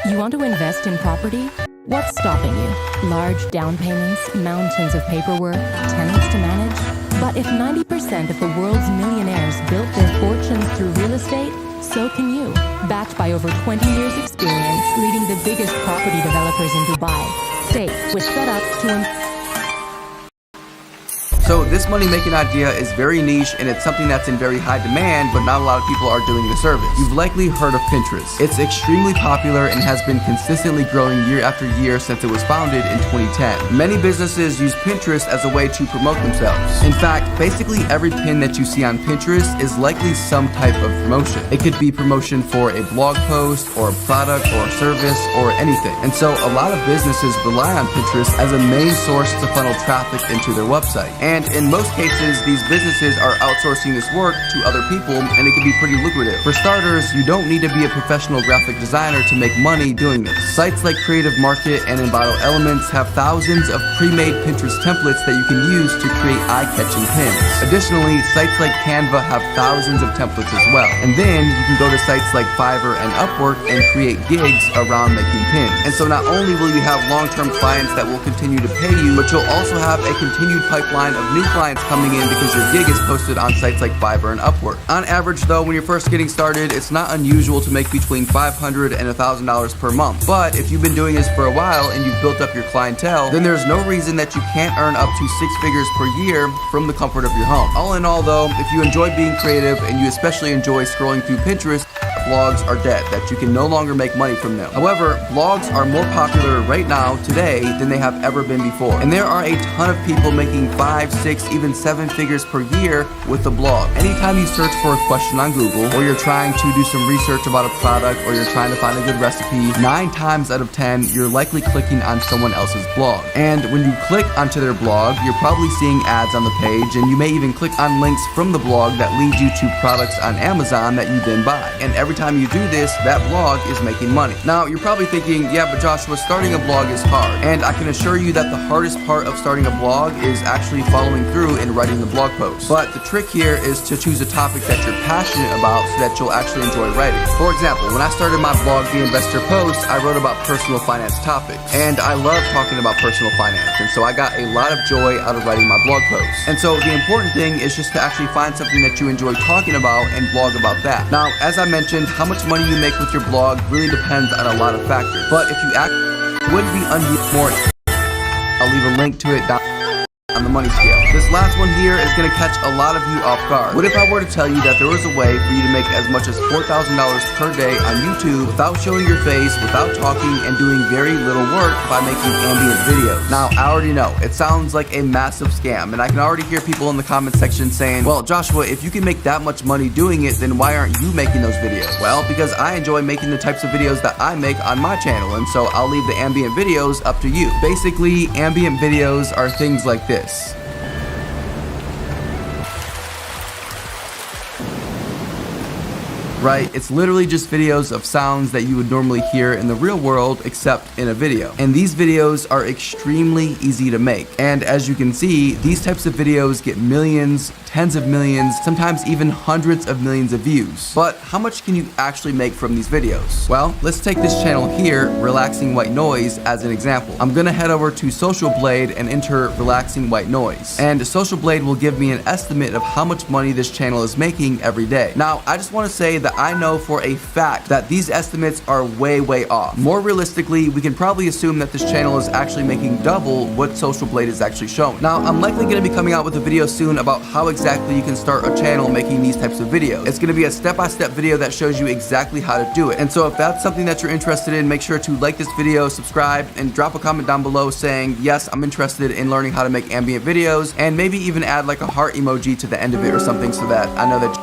You want to invest in property? What's stopping you? Large down payments, mountains of paperwork, tenants to manage? But if 90% of the world's millionaires built their fortunes through real estate, so can you. Backed by over 20 years experience leading the biggest property developers in Dubai, states with setups to So this money-making idea is very niche and it's something that's in very high demand, but not a lot of people are doing the service. You've likely heard of Pinterest. It's extremely popular and has been consistently growing year after year since it was founded in 2010. Many businesses use Pinterest as a way to promote themselves. In fact, basically every pin that you see on Pinterest is likely some type of promotion. It could be promotion for a blog post or a product or a service or anything. And so a lot of businesses rely on Pinterest as a main source to funnel traffic into their website. And in most cases, these businesses are outsourcing this work to other people, and it can be pretty lucrative. For starters, you don't need to be a professional graphic designer to make money doing this. Sites like Creative Market and Envato Elements have thousands of pre-made Pinterest templates that you can use to create eye-catching pins. Additionally, sites like Canva have thousands of templates as well. And then you can go to sites like Fiverr and Upwork and create gigs around making pins. And so not only will you have long-term clients that will continue to pay you, but you'll also have a continued pipeline of new clients coming in because your gig is posted on sites like Fiverr and Upwork. On average though, when you're first getting started, it's not unusual to make between $500 and $1,000 per month. But if you've been doing this for a while and you've built up your clientele, then there's no reason that you can't earn up to 6 figures per year from the comfort of your home. All in all though, if you enjoy being creative and you especially enjoy scrolling through Pinterest, blogs are dead, that you can no longer make money from them. However, blogs are more popular right now today than they have ever been before. And there are a ton of people making 5, 6, even 7 figures per year with a blog. Anytime you search for a question on Google, or you're trying to do some research about a product, or you're trying to find a good recipe, 9 times out of 10, you're likely clicking on someone else's blog. And when you click onto their blog, you're probably seeing ads on the page, and you may even click on links from the blog that lead you to products on Amazon that you then buy. And every time you do this, that blog is making money. Now, you're probably thinking, yeah, but Joshua, starting a blog is hard. And I can assure you that the hardest part of starting a blog is actually following through and writing the blog post. But the trick here is to choose a topic that you're passionate about so that you'll actually enjoy writing. For example, when I started my blog, The Investor Post, I wrote about personal finance topics. And I love talking about personal finance. And so I got a lot of joy out of writing my blog posts. And so the important thing is just to actually find something that you enjoy talking about and blog about that. Now, as I mentioned, how much money you make with your blog really depends on a lot of factors. But if you would be more, I'll leave a link to it down on the money scale. This last one here is going to catch a lot of you off guard. What if I were to tell you that there was a way for you to make as much as $4,000 per day on YouTube without showing your face, without talking, and doing very little work by making ambient videos? Now, I already know, it sounds like a massive scam, and I can already hear people in the comment section saying, well, Joshua, if you can make that much money doing it, then why aren't you making those videos? Well, because I enjoy making the types of videos that I make on my channel, and so I'll leave the ambient videos up to you. Basically, ambient videos are things like this. Right? It's literally just videos of sounds that you would normally hear in the real world, except in a video. And these videos are extremely easy to make. And as you can see, these types of videos get millions, tens of millions, sometimes even hundreds of millions of views. But how much can you actually make from these videos? Well, let's take this channel here, Relaxing White Noise, as an example. I'm gonna head over to Social Blade and enter Relaxing White Noise. And Social Blade will give me an estimate of how much money this channel is making every day. Now, I just wanna say that I know for a fact that these estimates are way off. More realistically, we can probably assume that this channel is actually making double what Social Blade is actually showing. Now, I'm likely going to be coming out with a video soon about how exactly you can start a channel making these types of videos. It's going to be a step-by-step video that shows you exactly how to do it. And so if that's something that you're interested in, make sure to like this video, subscribe, and drop a comment down below saying, yes, I'm interested in learning how to make ambient videos, and maybe even add like a heart emoji to the end of it or something so that I know that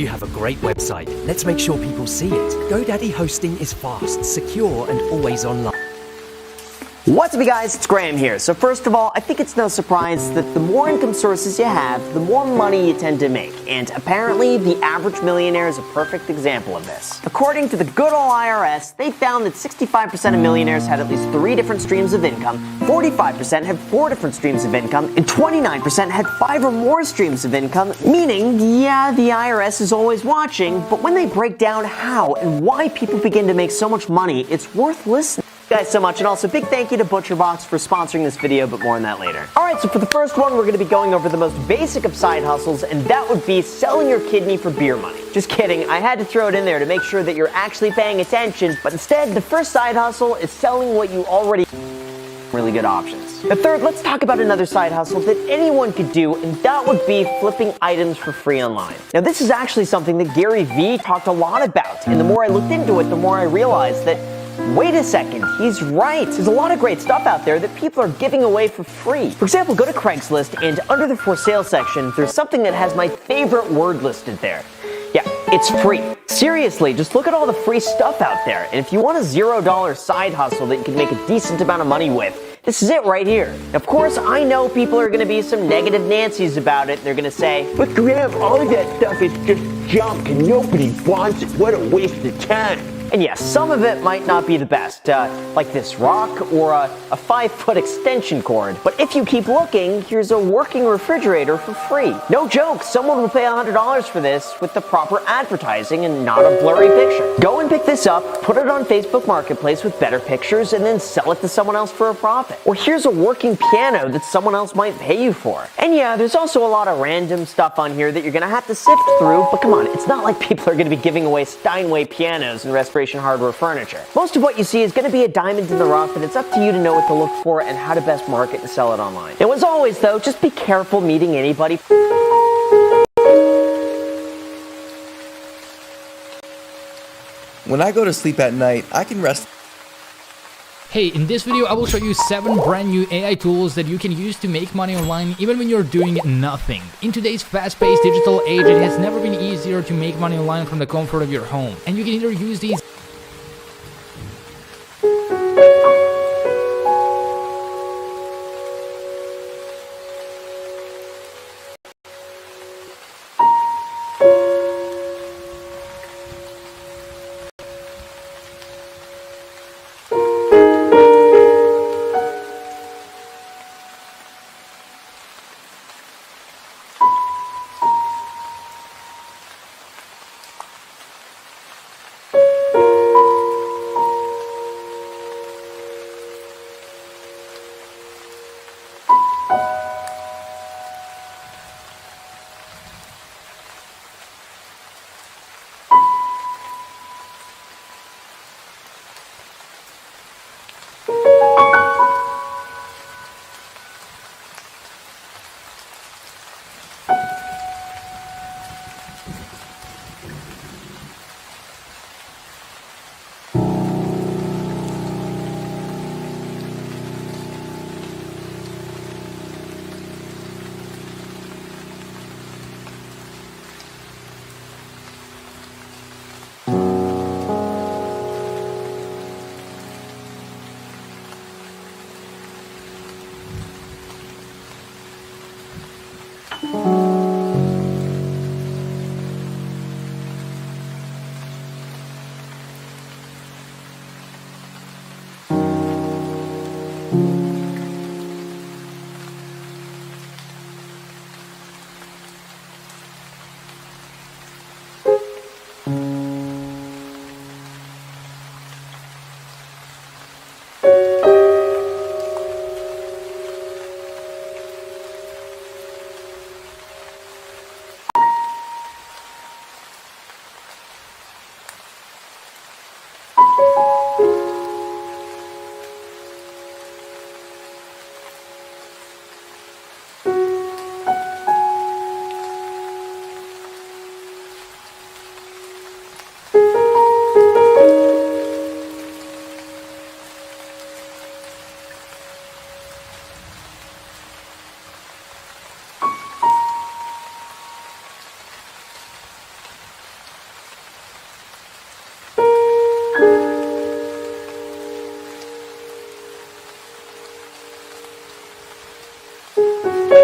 You have a great website. Let's make sure people see it. GoDaddy hosting is fast, secure, and always online. What's up, you guys? It's Graham here. So first of all, I think it's no surprise that the more income sources you have, the more money you tend to make. And apparently, the average millionaire is a perfect example of this. According to the good old IRS, they found that 65% of millionaires had at least 3 different streams of income, 45% had 4 different streams of income, and 29% had 5 or more streams of income, meaning, yeah, the IRS is always watching, but when they break down how and why people begin to make so much money, it's worth listening. Guys so much, and also big thank you to ButcherBox for sponsoring this video, but more on that later. Alright, so for the first one, we're going to be going over the most basic of side hustles, and that would be selling your kidney for beer money. Just kidding, I had to throw it in there to make sure that you're actually paying attention, but instead, the first side hustle is selling what you already really good options. The third, let's talk about another side hustle that anyone could do, and that would be flipping items for free online. Now, this is actually something that Gary Vee talked a lot about, and the more I looked into it, the more I realized that wait a second, he's right. There's a lot of great stuff out there that people are giving away for free. For example, go to Craigslist and under the for sale section, there's something that has my favorite word listed there. Yeah, it's free. Seriously, just look at all the free stuff out there. And if you want a $0 side hustle that you can make a decent amount of money with, this is it right here. Of course, I know people are going to be some negative Nancys about it. They're going to say, but Graham, all that stuff is just junk and nobody wants it. What a waste of time. And yes, some of it might not be the best, like this rock or a 5-foot extension cord. But if you keep looking, here's a working refrigerator for free. No joke, someone will pay $100 for this with the proper advertising and not a blurry picture. Go and pick this up, put it on Facebook Marketplace with better pictures, and then sell it to someone else for a profit. Or here's a working piano that someone else might pay you for. And yeah, there's also a lot of random stuff on here that you're gonna have to sift through, but come on, it's not like people are gonna be giving away Steinway pianos and Restoration Hardware furniture. Most of what you see is going to be a diamond in the rough, and it's up to you to know what to look for and how to best market and sell it online. Now, as always, though, just be careful meeting anybody. When I go to sleep at night, I can rest. Hey, in this video I will show you 7 brand new AI tools that you can use to make money online even when you're doing nothing. In today's fast-paced digital age, it has never been easier to make money online from the comfort of your home. And you can either use these Bye.